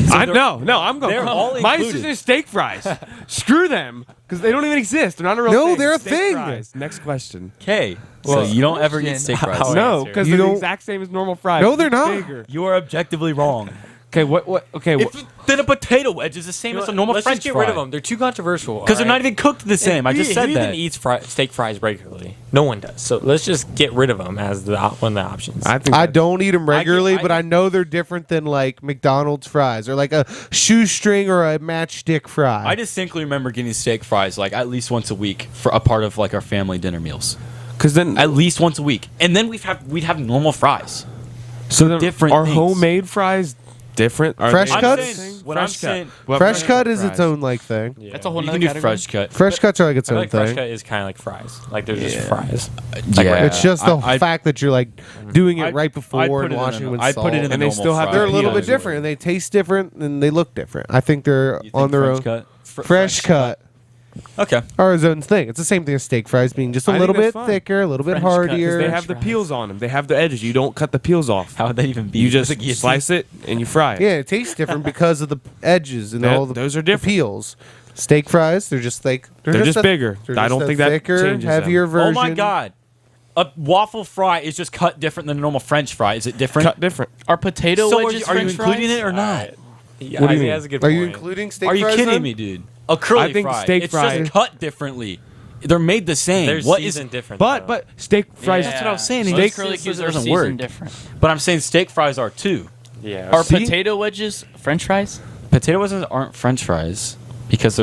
I'm going. they're all My included. decision is steak fries. Screw them, because they don't even exist. They're not a real No, thing. they're a Steak thing. Fries. Next question. Okay. Well, So you don't ever get question. steak fries. How- No, answer. because You they're the don't- exact same as normal fries. No, they're just not. Bigger. You are objectively wrong. Okay, what? Okay, Then a potato wedge is the same as a normal Let's French just get fry. rid of them. They're too controversial. Because they're not even cooked the same. I just said who that. even eats steak fries regularly? No one does. So let's just get rid of them as one of the options. I think I that's- don't eat them regularly, I but I know they're different than like McDonald's fries or like a shoestring or a matchstick fry. I distinctly remember getting steak fries like at least once a week for a part of like our family dinner meals. Because then, At least once a week, and then we'd have normal fries. so then different are things. homemade fries different? Are Fresh they I'm cuts? the saying, same? what I'm saying, What Fresh cut is fries? its own like thing. Yeah. That's a whole you nother can do category. fresh cut. Fresh cuts are like its I own feel like fresh thing. cut is kind of like fries. Like they're just fries. Yeah. It's just the I- fact that you're like doing it I'd- right I'd before put and it in washing a- them with I'd salt. put it in the And they normal still have fry. They're a little bit peels. different and they taste different and they look different. I think they're You think on their French own. cut? Fresh cut Okay. are its own thing. It's the same thing as steak fries being just a I think little that's bit fine. thicker, a little bit French cut, 'cause hardier. They have the peels on them. They have the edges. You don't cut the peels off. How would that even be? You just Like, slice it and you fry it. Yeah, it tastes different because of the edges and That- all the those are the different. peels. Steak fries, they're just like They're just a- bigger. they're I just don't a think that thicker, changes them. heavier version. Oh my god. A waffle fry is just cut different than a normal French fry. Is it different? Cut different. Are potato So wedges are you French including fries? it or not? Yeah, What do you Isaiah mean? has a good Are point. you including steak Are you fries? kidding then? me, dude? A curly I think fry. steak it's fry- just cut differently. They're made the same. They're What is? seasoned different. But though. steak fries. That's what I was saying. Steak Steak curly says it are doesn't seasoned work. different. But I'm saying steak fries are too. yeah. Are See? potato wedges French fries? Potato wedges aren't French fries because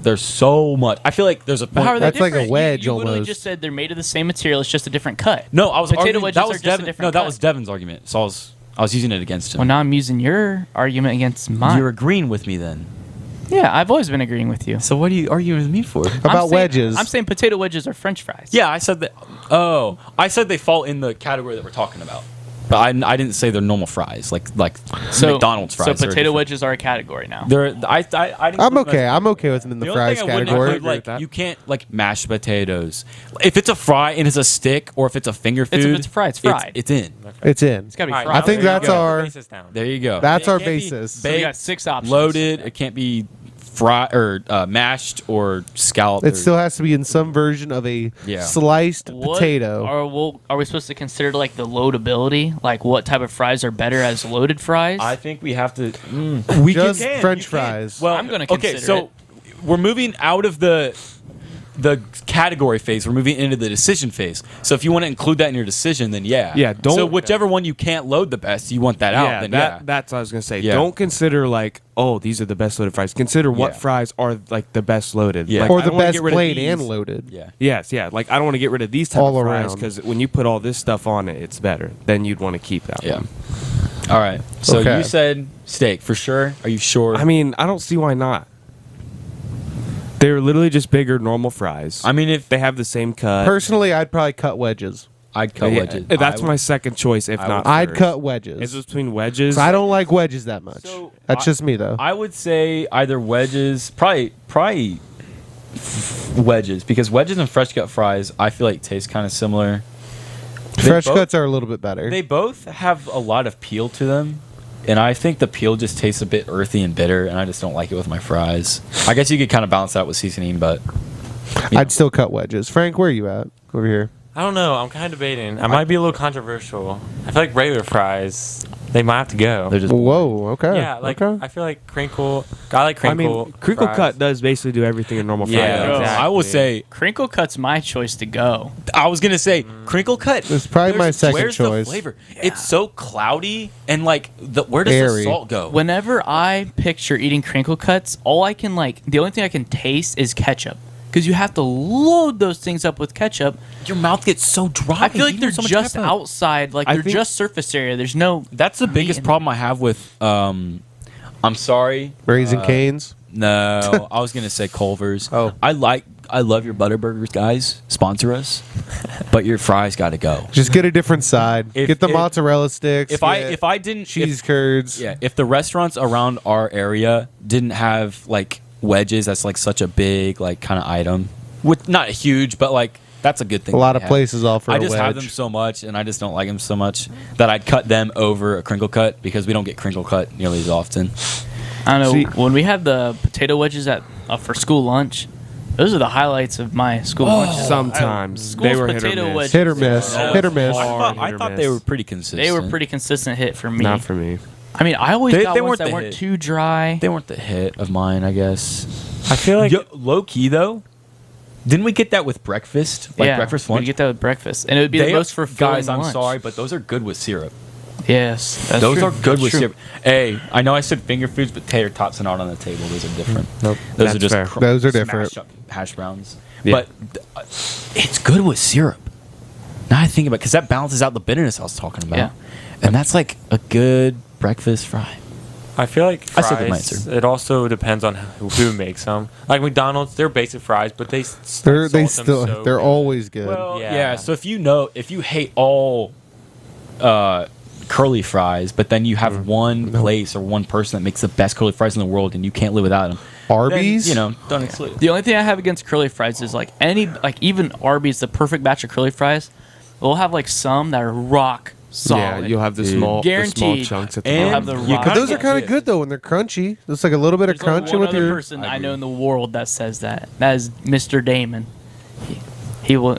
they're so much. I feel like there's a But how point. are they That's like a different? wedge you literally almost. just said they're made of the same material. It's just a different cut. No, I was Potato arguing, wedges that are was just a Devin. different No, that cut. was Devin's argument. So I was using it against him. Well, now I'm using your argument against mine. You're agreeing with me then. Yeah, I've always been agreeing with you. So what are you arguing with me for? About I'm saying- wedges. I'm saying potato wedges are French fries. Yeah, I said that. Oh, I said they fall in the category that we're talking about. But I didn't say they're normal fries, like So McDonald's fries. So are potato different. wedges are a category now. They're I didn't I'm include them okay. as- I'm okay with them in the, The only fries thing I wouldn't category. include, like that. you can't like mashed potatoes. If it's a fry and it's a stick, or if it's a finger food, If it's fried, it's fried. It's in. It's in. It's gotta be All right, fried. I think there you that's go. our- Basis down. There you go. That's It our can't be basis. So we baked, got 6 options. loaded. It can't be fried or mashed or scalloped. It or- still has to be in some version of a Yeah. sliced What potato. Are we supposed to consider like the loadability? Like what type of fries are better as loaded fries? I think we have to. Just can, French you can. fries. Well, I'm gonna okay. consider So we're moving out of the the category phase. We're moving into the decision phase. So if you want to include that in your decision, then yeah. Yeah, don't- So whichever one you can't load the best, you want that out. Then that's what I was gonna say. Yeah. Don't consider like, oh, these are the best loaded fries. Consider what Yeah. fries are like the best loaded. Yeah. Like, Or I the don't wanna best get rid of plain these. and loaded. Yeah. Yes, yeah. Like I don't want to get rid of these type All of fries around. because when you put all this stuff on it, it's better. Then you'd want to keep that Yeah. one. All right. So Okay. you said steak for sure. Are you sure? I mean, I don't see why not. They're literally just bigger normal fries. I mean, if they have the same cut. Personally, I'd probably cut wedges. I'd cut Yeah, wedges. That's I my would- second choice, if I not. would- I'd first. cut wedges. It's between wedges. 'Cause I don't like wedges that much. So, That's just me though. I would say either wedges, probably wedges, because wedges and fresh cut fries, I feel like taste kind of similar. Fresh both- cuts are a little bit better. They both have a lot of peel to them, and I think the peel just tastes a bit earthy and bitter, and I just don't like it with my fries. I guess you could kind of balance that with seasoning, but I'd still cut wedges. Frank, where are you at? Over here. I don't know. I'm kind of debating. I might be a little controversial. I feel like regular fries, they might have to go. they're just Whoa. Okay. Yeah, like okay. I feel like crinkle. I like I crinkle. mean, crinkle fries. cut does basically do everything a normal fry Yeah, does. exactly. I will say, Crinkle cut's my choice to go. I was gonna say crinkle cut. It's probably my second where's choice. The flavor? It's so cloudy and like where does Airy. the salt go? Whenever I picture eating crinkle cuts, the only thing I can taste is ketchup. Because you have to load those things up with ketchup. Your mouth gets so dry. I feel like eating they're so much just ketchup. outside, like I they're think- just surface area. There's no. That's the biggest in problem I have with. I'm sorry. Raising Cane's. No, I was gonna say Culver's. Oh. I love your Butterburgers, guys. Sponsor us, but your fries got to go. Just get a different side. If- get the if- mozzarella sticks. If I didn't cheese curds. if the restaurants around our area didn't have like wedges, that's like such a big like kind of item. With not huge, but like that's a good thing. A lot they of have. places offer I a just have wedge. them so much, and I just don't like them so much that I'd cut them over a crinkle cut because we don't get crinkle cut nearly as often. I don't know. See- When we had the potato wedges for school lunch, those are the highlights of my school lunches. Sometimes School's they were hit or potato miss. wedges. Hit or miss. Yeah. Hit or miss. Hard I hit or thought miss. they were pretty consistent. They were pretty consistent hit for me. Not for me. I mean, I always They- got they ones weren't that the weren't hit. too dry. They weren't the hit of mine, I guess. I feel like Low key though, didn't we get that with breakfast? Like breakfast lunch. We get that with breakfast, and it would be the most fulfilling guys. I'm lunch. sorry, but those are good with syrup. Yes, that's Those true. are good That's with true. syrup. Hey, I know I said finger foods, but tater tots are not on the table. Those are different. Nope. Those That's are just fair. Those are smashed different. up hash browns. Yeah. But it's good with syrup. Now I think about because that balances out the bitterness I was talking about. Yeah. And that's like a good breakfast fry. I feel like I said the fries. answer. It also depends on who makes them. Like McDonald's, they're basic fries, but they They're they're always good. Well, yeah. Yeah. So if you hate all curly fries, but then you have one place or one person that makes the best curly fries in the world, and you can't live without them. Arby's? then, don't exclude. The only thing I have against curly fries is even Arby's, the perfect batch of curly fries, we'll have like some that are rock solid. Yeah, you'll have the Dude. small Guaranteed. chunks at the And have bottom. the you rock. But those are solid. kind of good though when they're crunchy. There's like a little bit of There's only crunchy one with other your. person I know in the world that says that. That is Mr. Damon. He will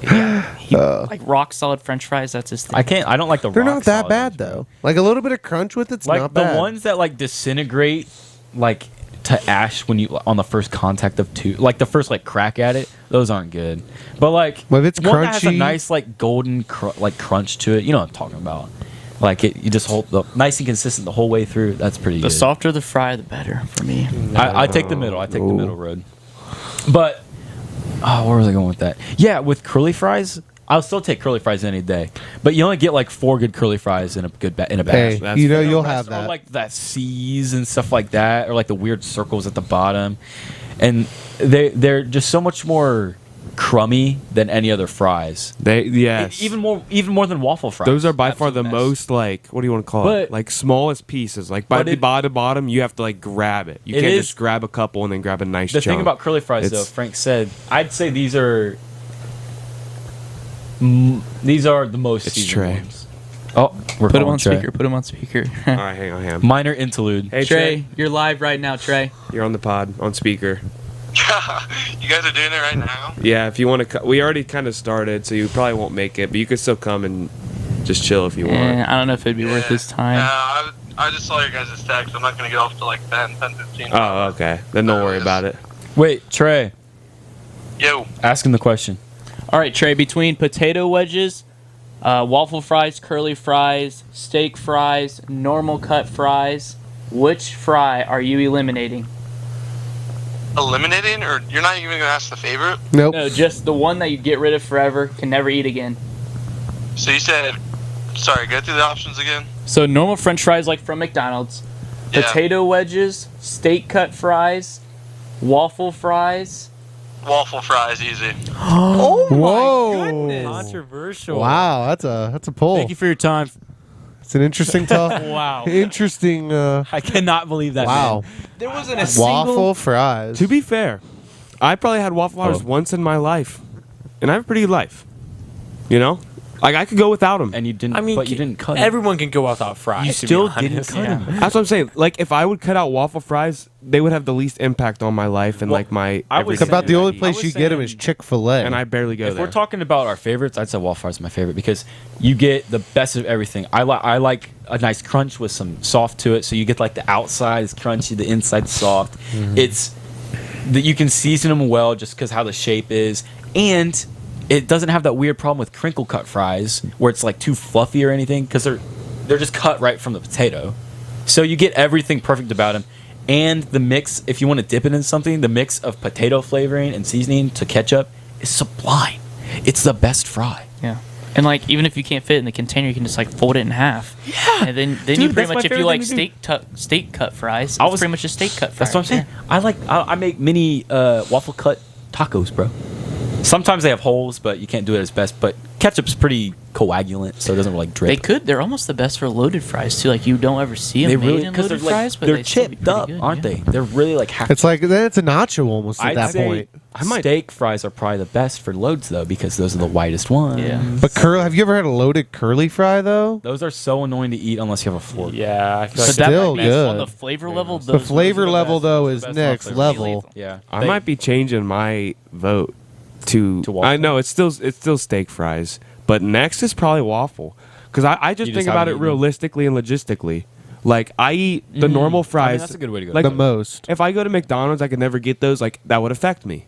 like rock solid French fries. That's his thing. I don't like the. They're rock not that solid bad ones, though. Like a little bit of crunch with it's Like not the bad. ones that like disintegrate, like to ash when you on the first contact of two, like the first like crack at it. Those aren't good. But like, But if it's one that has a crunchy- nice like golden crunch to it. You know what I'm talking about? Like you just hold the nice and consistent the whole way through. That's pretty The good. softer the fry, the better for me. I take the middle. I take the Ooh. middle road. But where was I going with that? Yeah, with curly fries, I'll still take curly fries any day. But you only get like 4 good curly fries in a in a batch. Hey, That's you know fair. you'll The have rest are that. like that C's and stuff like that, or like the weird circles at the bottom, and they're just so much more crummy than any other fries. Yes. Even more than waffle fries. Those are by far the Absolute mess. most like what do you want to call But- it? Like smallest pieces. Like by But the bottom, you have to like grab it. You It can't is- just grab a couple and then grab a nice The chunk. thing about curly fries, though, It's- Frank said, I'd say these are the most It's seasoned Trey. ones. Oh, we're Put him calling on Trey. speaker. Put him on speaker. All right, hang on. Minor interlude. Hey Trey, you're live right now, Trey. you're on the pod on speaker. You guys are doing it right now? Yeah, if you want to, we already kind of started, so you probably won't make it, but you could still come and just chill if you want. I don't know if it'd be worth his time. I just saw your guys' text. I'm not going to get off till like 10, 15. Oh, okay. Then don't worry about it. Wait, Trey. Yo. Asking the question. All right, Trey. Between potato wedges, waffle fries, curly fries, steak fries, normal cut fries, which fry are you eliminating? Eliminating, or you're not even gonna ask the favorite? Nope. No, just the one that you get rid of forever, can never eat again. So you said, sorry, go through the options again. So normal French fries like from McDonald's, Yeah. potato wedges, steak cut fries, waffle fries. Waffle fries, easy. Oh Whoa. Controversial. Wow, that's a pull. Thank you for your time. It's an interesting talk. Wow. Interesting. I cannot believe that. Wow. Man. There wasn't a Waffle fries. To be fair, I probably had waffle fries once in my life, and I have a pretty good life. You know, like I could go without them. And you didn't. I mean, but you didn't cut it. everyone can go without fries. You to be still honest. didn't cut them. That's what I'm saying. Like if I would cut out waffle fries, they would have the least impact on my life and Well, like my. I was everyday About the life. only place was you get them saying- is Chick-fil-A. and I barely go If there. we're talking about our favorites, I'd say waffle fries is my favorite because you get the best of everything. I like a nice crunch with some soft to it, so you get like the outside is crunchy, the inside's soft. It's that you can season them well just because how the shape is, and it doesn't have that weird problem with crinkle cut fries where it's like too fluffy or anything because they're just cut right from the potato. So you get everything perfect about them. And the mix, if you want to dip it in something, the mix of potato flavoring and seasoning to ketchup is sublime. It's the best fry. Yeah. And like even if you can't fit it in the container, you can just like fold it in half. Yeah. And then Dude, you that's pretty my much, if you favorite like thing to steak cut fries, I it's was- pretty much a steak cut fry. That's what I'm saying. I make mini waffle cut tacos, bro. Sometimes they have holes, but you can't do it as best. But ketchup's pretty coagulant, so it doesn't like drip. They could. They're almost the best for loaded fries too. Like you don't ever see them They made really in because loaded they're fries, like but they're they'd still be chipped pretty up, good, aren't yeah. they? They're really like half. It's like then it's a nacho almost at I'd that say point. Steak fries are probably the best for loads though because those are the whitest ones. Yeah. But have you ever had a loaded curly fry though? Those are so annoying to eat unless you have a fork. Yeah, I feel So like that Still might be good. on the flavor level. The those flavor are the level best. though Those is are the best next ones. level. Yeah. I might be changing my vote to. To waffle? I know it's still steak fries, but next is probably waffle because I just You think just about haven't it eaten. realistically and logistically. Like I eat the normal fries. I mean, that's a good way to go. Like The most. if I go to McDonald's, I could never get those. Like that would affect me.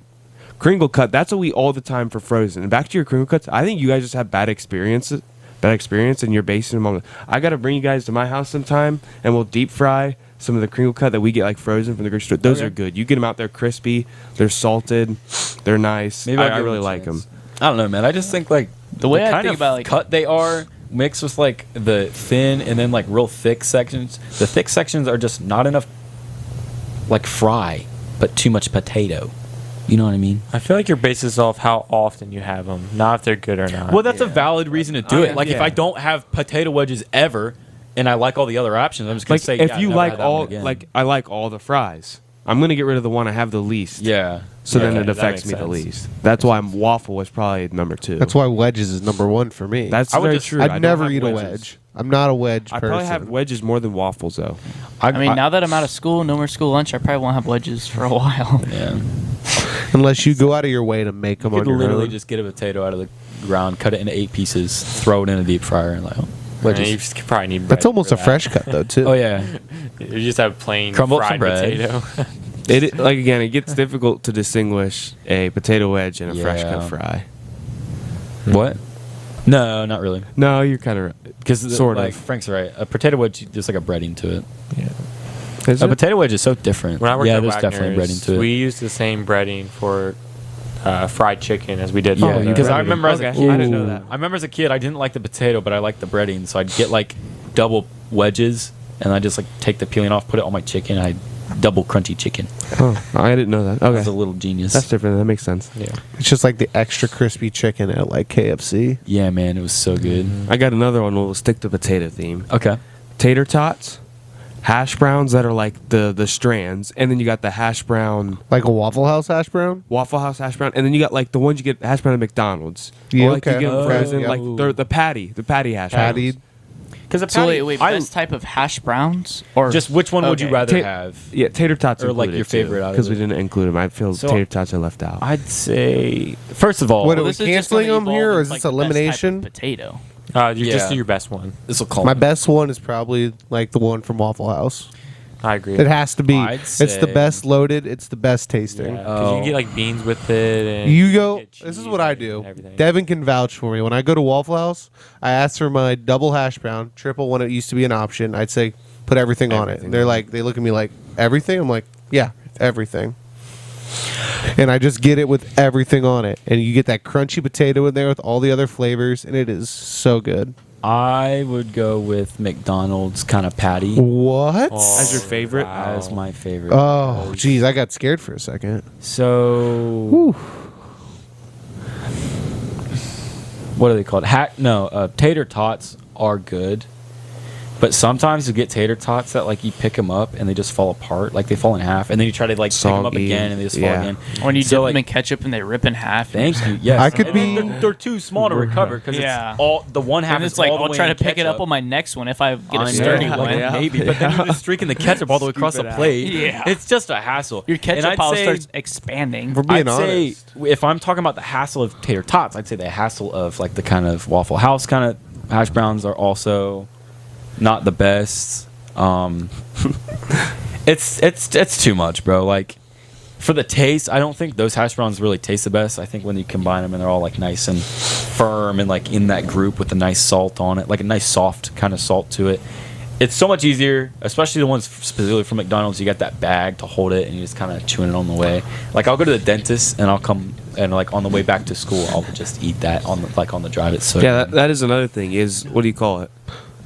Crinkle cut. That's what we eat all the time for frozen. And back to your crinkle cuts. I think you guys just have bad experience, and you're basing them on. I got to bring you guys to my house sometime, and we'll deep fry some of the crinkle cut that we get like frozen from the grocery store. Those Okay. are good. You get them out there crispy. They're salted. They're nice. Maybe I'll I give really them a like them. chance. I don't know, man. I just think like The way I kind think of about, like- cut they are mixed with like the thin and then like real thick sections. The thick sections are just not enough like fry, but too much potato. You know what I mean? I feel like your basis off how often you have them, not if they're good or not. Well, that's a valid reason to do Oh, it. Like if yeah. I don't have potato wedges ever, and I like all the other options, I'm just gonna Like say if yeah, you never like had that one all, again. like I like all the fries. I'm gonna get rid of the one I have the least. yeah. So then Yeah, it that affects makes me the sense. least. That's why waffle was probably number 2. That's why wedges is number one for me. That's I would very just- true. I I'd don't never have eat a wedges. wedge. I'm not a wedge I person. probably have wedges more than waffles though. I mean, now that I'm out of school, no more school lunch, I probably won't have wedges for a while. Yeah. Unless you go out of your way to make them You on could your literally own. just get a potato out of the ground, cut it into 8 pieces, throw it in a deep fryer, and like, oh, wedges. You just probably need bread That's almost for a fresh cut though too. Oh yeah. You just have plain Crumble up some fried bread. potato. Like again, it gets difficult to distinguish a potato wedge and a fresh cut Yeah. fry. What? No, not really. No, you're kind of Because Sort like, of. Frank's right. A potato wedge, just like a breading to it. Is A it? potato wedge is so different. When I worked yeah, at there's definitely Wagner's, breading to it. we used the same breading for fried chicken as we did. Yeah, for the- because I breaded them. remember as a Okay, kid, I didn't know that. I remember as a kid, I didn't like the potato, but I liked the breading, so I'd get like double wedges, and I just like take the peeling off, put it on my chicken. I double crunchy chicken. Oh, I didn't know that. I was a Okay, little genius. that's different. That makes sense. Yeah. It's just like the extra crispy chicken at like KFC. Yeah, man, it was so good. I got another one. We'll stick to potato theme. Okay. Tater tots, hash browns that are like the strands, and then you got the hash brown Like a Waffle House hash brown. Waffle House hash brown, and then you got like the ones you get hash brown at McDonald's. Yeah, Or, like okay. you get them Oh, frozen, yeah. like the patty hash Patty. browns. Because So wait, best type of hash browns or just which one would you Okay. rather Ta- have? Yeah, tater tots Or, like, your favorite out of because we it. didn't include them. I feel So- tater tots are left out. I'd say first of all, What Well, are we this is just canceling gonna them evolve here, or into, is like, this the best type of elimination? potato. You just Yeah. do your best one. this will call My best one is probably like the one from Waffle House. I agree. It has to be. I'd It's the say- best loaded. It's the best tasting. Because you can get like beans with it. And You go. get This is cheese what I and do. everything. Devin can vouch for me. When I go to Waffle House, I ask for my double hash brown, triple when it used to be an option. I'd say put everything on it. Everything And they're on like, they look at me like everything. I'm like, yeah, everything. And I just get it with everything on it, and you get that crunchy potato in there with all the other flavors, and it is so good. I would go with McDonald's kind of patty What? As your favorite? Wow. as my favorite. Oh, jeez, I got scared for a second. So Whew. what are they called? Tater tots are good, but sometimes you get tater tots that like you pick them up and they just fall apart, like they fall in half, and then you try to like pick them up Soggy. again and they just fall Yeah. again. When you So, dip like- them in ketchup and they rip in half. Thank you. Yes, I could And be- They're too small to recover because Yeah. it's all the one half. And is it's like, all the I'll way try to in pick it up ketchup. on my next one if I get I a know, sturdy like, one. maybe, but then you're just streaking the ketchup all the way across the Scoop it out. plate. Yeah. It's just a hassle. Your And ketchup I'd pile say- starts expanding. For being I'd say honest. if I'm talking about the hassle of tater tots, I'd say the hassle of like the kind of Waffle House kind of hash browns are also not the best. It's too much, bro. Like for the taste, I don't think those hash browns really taste the best. I think when you combine them and they're all like nice and firm and like in that group with the nice salt on it, like a nice soft kind of salt to it. It's so much easier, especially the ones specifically from McDonald's. You got that bag to hold it, and you just kind of chewing it on the way. Like I'll go to the dentist, and I'll come and like on the way back to school, I'll just eat that on the drive. It's so Yeah, good. that is another thing. Is what do you call it?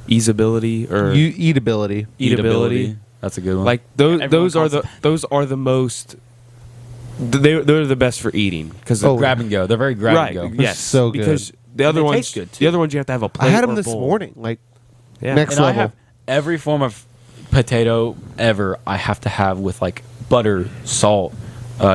Easeability or You eatability. eatability? That's a good one. Like those Everyone those are calls the it those are the most. They're the best for eating because Oh, grab and go. They're very grab right. and go. Yes, So good. because the other they ones taste good, too. the other ones you have to have a plate. I had or them this bowl. morning. Like Yeah. next And I level. have every form of potato ever. I have to have with like butter, salt,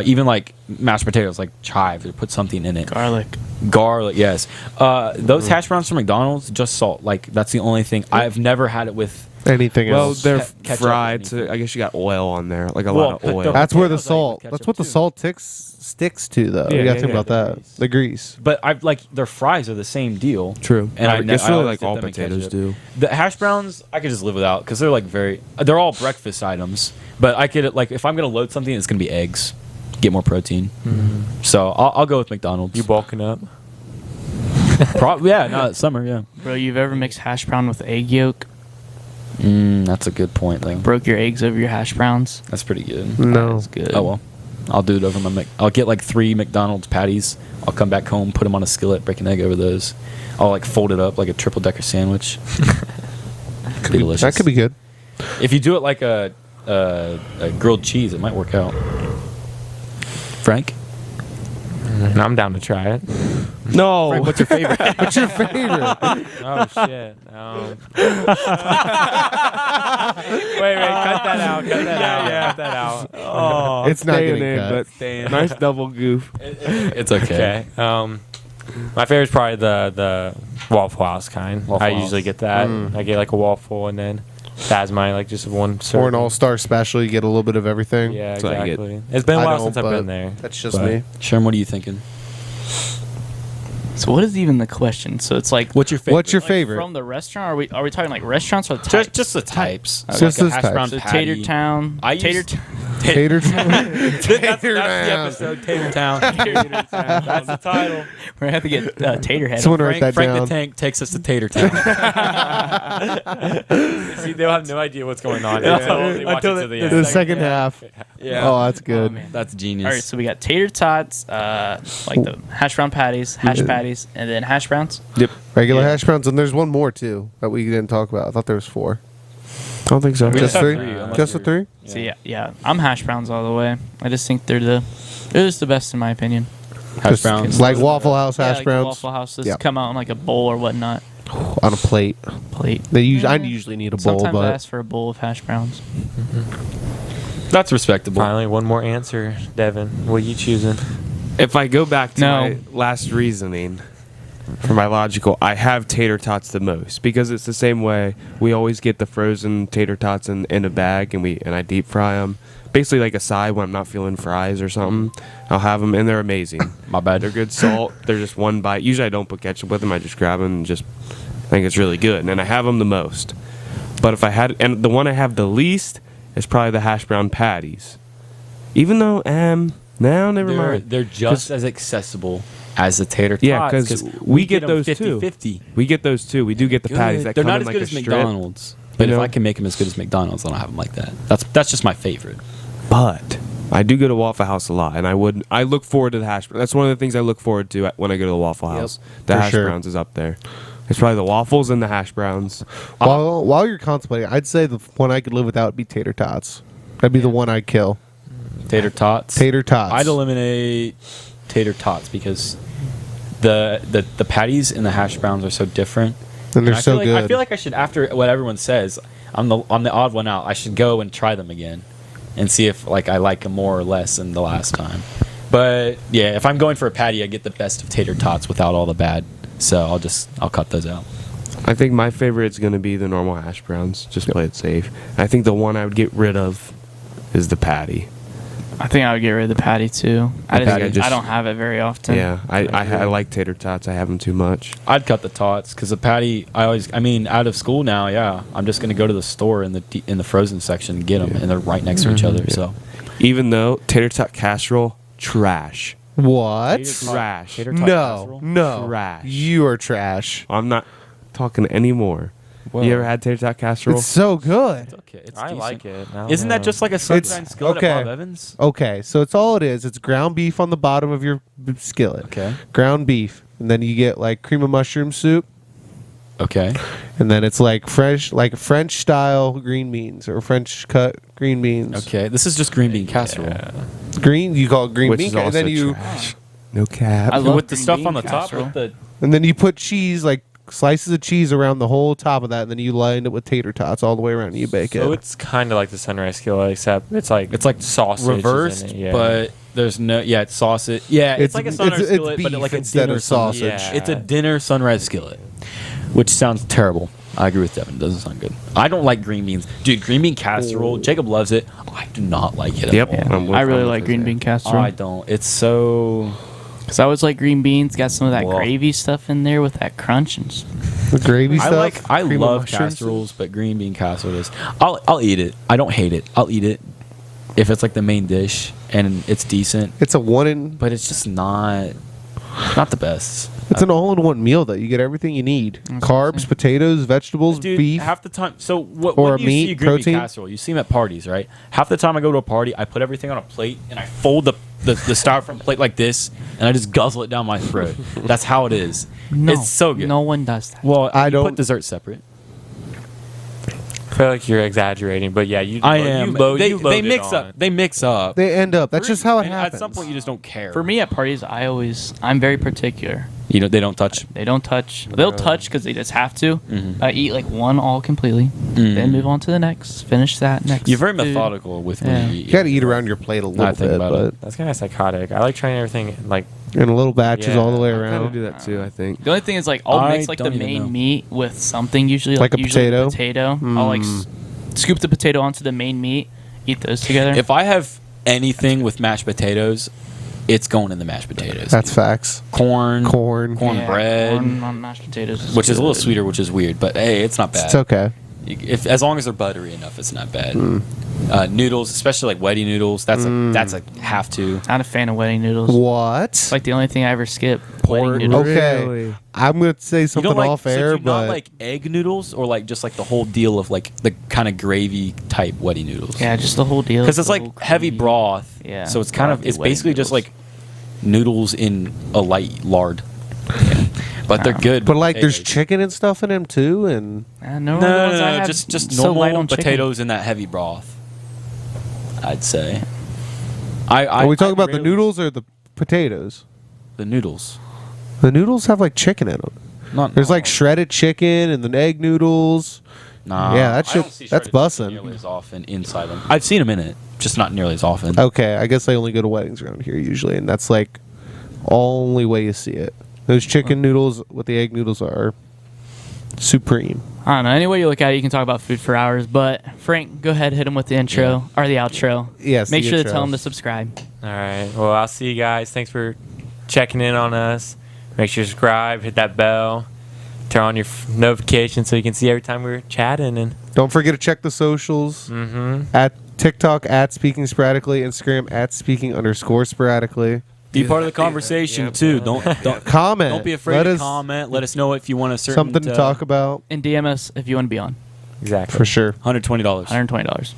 even like mashed potatoes, like chives, or put something in it. Garlic. Garlic, yes. Those hash browns from McDonald's, just salt. Like that's the only thing. I've never had it with. Anything Well, else. they're Ketchup fried, or so anything. I guess you got oil on there, like a Well, lot of but oil. the- That's where the potatoes I eat with salt. ketchup, That's what the too. salt sticks to, though. Yeah, you got to yeah, think yeah, about that. The grease. But I've like their fries are the same deal. True. And I guess I really always like dip all them in potatoes ketchup. do. The hash browns I could just live without because they're like they're all breakfast items. But I could like if I'm gonna load something, it's gonna be eggs, get more protein. So I'll go with McDonald's. You bulking up? Yeah, no, it's summer. Yeah, Bro, you've ever mixed hash brown with egg yolk? that's a good point. Though. Broke your eggs over your hash browns? That's pretty good. No. That's good. Oh well, I'll do it over I'll get like 3 McDonald's patties. I'll come back home, put them on a skillet, break an egg over those. I'll like fold it up like a triple decker sandwich. Be delicious. That could be good. If you do it like a grilled cheese, it might work out. Frank, I'm down to try it. No. Frank, what's your favorite? What's your favorite? Oh shit. Wait, cut that out. Cut that out. Cut that out. Oh, It's not staying getting in, cut. but nice double goof. It's okay. okay. My favorite's probably the Waffle House kind. Waffle I House. usually get that. I get like a waffle and then that's my like just one Or an serving. all-star special. You get a little bit of everything. Yeah, That's what I get. exactly. It's been a I while don't, since I've but been there. That's just but- me. Sherm, what are you thinking? So what is even the question? So it's like What's your favorite? What's your like, favorite? from the restaurant? Are we talking like restaurants or types? just the types? Okay. Just Like a those hash types. brown So patty. Tater Town. I Tater used- Town. Tater that's the Town. episode. Tater Town. That's the title. We're gonna have to get Tater Head. Someone write that Frank down. the Tank takes us to Tater Town. See, they'll have no idea what's going on until they watch it to the The end. second half. Yeah. Oh, that's good. man. That's genius. All right, so we got tater tots, like the hash brown patties, hash patties, and then hash browns. Regular Yeah. hash browns, and there's one more too that we didn't talk about. I thought there was 4. I don't think so. We Just have 3? 3, unless Just the you're- 3? So yeah, I'm hash browns all the way. I just think they're just the best in my opinion. Hash Just browns. like Waffle House Yeah, hash like browns Waffle House just Yeah. come out in like a bowl or whatnot. on a plate. Plate. I Yeah. usually need a bowl, Sometimes I but ask for a bowl of hash browns. That's respectable. Finally, one more answer, Devin. What are you choosing? If I go back to No. my last reasoning for my logical, I have tater tots the most because it's the same way we always get the frozen tater tots in a bag and I deep fry them. Basically like a side when I'm not feeling fries or something. I'll have them and they're amazing. My bad. They're good salt. They're just one bite. Usually I don't put ketchup with them. I just grab them and just think it's really good. And I have them the most. But if I had, and the one I have the least is probably the hash brown patties. Even though, no, never mind. They're just as accessible as the tater tots. Yeah, because we get those 50, too. 50. We get those too. We do get the patties that They're come not in as like good a as strip. McDonald's. But You if know? I can make them as good as McDonald's, then I'll have them like that. That's just my favorite. But I do go to Waffle House a lot, and I look forward to the hash. That's one of the things I look forward to when I go to the Waffle House. The For hash sure. browns is up there. It's probably the waffles and the hash browns. While you're contemplating, I'd say the one I could live without would be tater tots. That'd be the one I'd kill. Tater tots. Tater tots. I'd eliminate tater tots because the patties and the hash browns are so different. And they're I so feel like, good. I feel like I should, after what everyone says, I'm the odd one out. I should go and try them again and see if like I like them more or less than the last time. But yeah, if I'm going for a patty, I get the best of tater tots without all the bad. So I'll cut those out. I think my favorite is going to be the normal hash browns. Just play it safe. And I think the one I would get rid of is the patty. I think I would get rid of the patty too. I patty. don't have it very often. Yeah, I like tater tots. I have them too much. I'd cut the tots because the patty. Out of school now, yeah, I'm just gonna go to the store in the frozen section and get them, and they're right next to each other. So Even though tater tot casserole, trash. What? Trash. Tater tot No, casserole? no. Trash. You are trash. I'm not talking anymore. Whoa. You ever had tater tot casserole? It's so good. Okay, it's I decent. like it. I don't Isn't that know. just like a sun-grind skillet okay. at Bob Evans? Okay, so it's all it is. It's ground beef on the bottom of your skillet. Okay. Ground beef. And then you get like cream of mushroom soup. Okay. And then it's like fresh, like French style green beans or French cut green beans. Okay. This is just green bean casserole. Green, you call it green Which bean. is And also then you trash. No cap. I love With the green stuff bean on the casserole. top. With the and then you put cheese, like slices of cheese around the whole top of that, and then you line it with tater tots all the way around and you bake So it. it's kind of like the sunrise skillet, except it's like sausage reversed, but there's no. Yeah, it's sausage. Yeah, it's like a sunrise skillet, but beef like a instead dinner of sausage. Yeah. It's a dinner sunrise skillet, which sounds terrible. I agree with Devin. It doesn't sound good. I don't like green beans. Dude, green bean casserole, Jacob loves it. I do not like it Yep. at all. I'm with- I I'm really with like his green there. bean Oh, casserole. I don't. It's so... Because I always like green beans. Got some of that Well- gravy stuff in there with that crunch. And The gravy stuff. I cream of love mushrooms. casseroles, but green bean casserole is... I'll eat it. I don't hate it. I'll eat it if it's like the main dish and it's decent, It's a one in. but it's just not the best. It's an all-in-one meal that you get everything you need: That's carbs, insane. potatoes, vegetables, Dude, beef. half the time. So what? Or When do you meat, see green protein? bean casserole? You see them at parties, right? Half the time I go to a party, I put everything on a plate and I fold the styrofoam plate like this, and I just guzzle it down my throat. That's how it is. no, It's so good. No one does that. Well, I you don't- put dessert separate. I feel like you're exaggerating, but yeah, you. I you am. load- they you load they it mix on. up. They mix up. They end up. That's just how it And happens. At some point, you just don't care. For me at parties, I'm very particular. you know, they don't touch. They don't touch. They'll touch because they just have to. Mhm. I eat like one all completely, Mhm. then move on to the next. Finish that next. You're very food. methodical with Yeah. when you got to eat around your plate a little I think bit, about but it. That's kind of psychotic. I like trying everything like in little batches Yeah, all the way I kind around. of do that too. I think. The only thing is like I'll I mix like the don't even main know. meat with something usually Like a usually potato? Potato. I'll like scoop the potato onto the main meat, eat those together. If I have anything with mashed potatoes, it's going in the mashed potatoes. That's facts. corn, Corn. cornbread, corn on mashed potatoes, which is a little sweeter, which is weird, but hey, it's not bad. It's okay. If as long as they're buttery enough, it's not bad. Noodles, especially like weddy noodles, that's a have to. Not a fan of wedding noodles. What? It's like the only thing I ever skip. Pork. Wedding noodles. Okay. Really? I'm going to say You something don't like off so air, do you not but like egg noodles or like just like the whole deal of like the kind of gravy type weddy noodles. Yeah, just the whole deal. because it's the whole like heavy creamy- broth. Yeah, So it's kind of brothy it's wedding basically just noodles. like noodles in a light lard. But they're good. but with like there's egg. chicken and stuff in them too, and No, No, just so light normal on chicken. potatoes in that heavy broth. I'd say. are we talking about the rarely- noodles or the potatoes? The noodles. The noodles have like chicken in them. Not There's like shredded chicken and then egg noodles. Nah, Yeah, that I don't shit- see that's shredded chicken bussin'. nearly as often inside them. I've seen them in it, just not nearly as often. Okay, I guess they only go to weddings around here usually, and that's like only way you see it. Those chicken noodles with the egg noodles are supreme. I don't know. Any way you look at it, you can talk about food for hours. But Frank, go ahead, hit him with the intro or the outro. Yes, Make the sure to intro. tell him to subscribe. All right. Well, I'll see you guys. Thanks for checking in on us. Make sure you subscribe, hit that bell. turn on your notifications so you can see every time we're chatting. And Don't forget to check the socials at TikTok at Speaking Sporadically, Instagram at Speaking_sporadically. Be part of the conversation too. Don't Comment. don't be afraid to comment. Let us know if you want a certain something to talk about And DM us if you want to be on. exactly. for sure. $120. $120.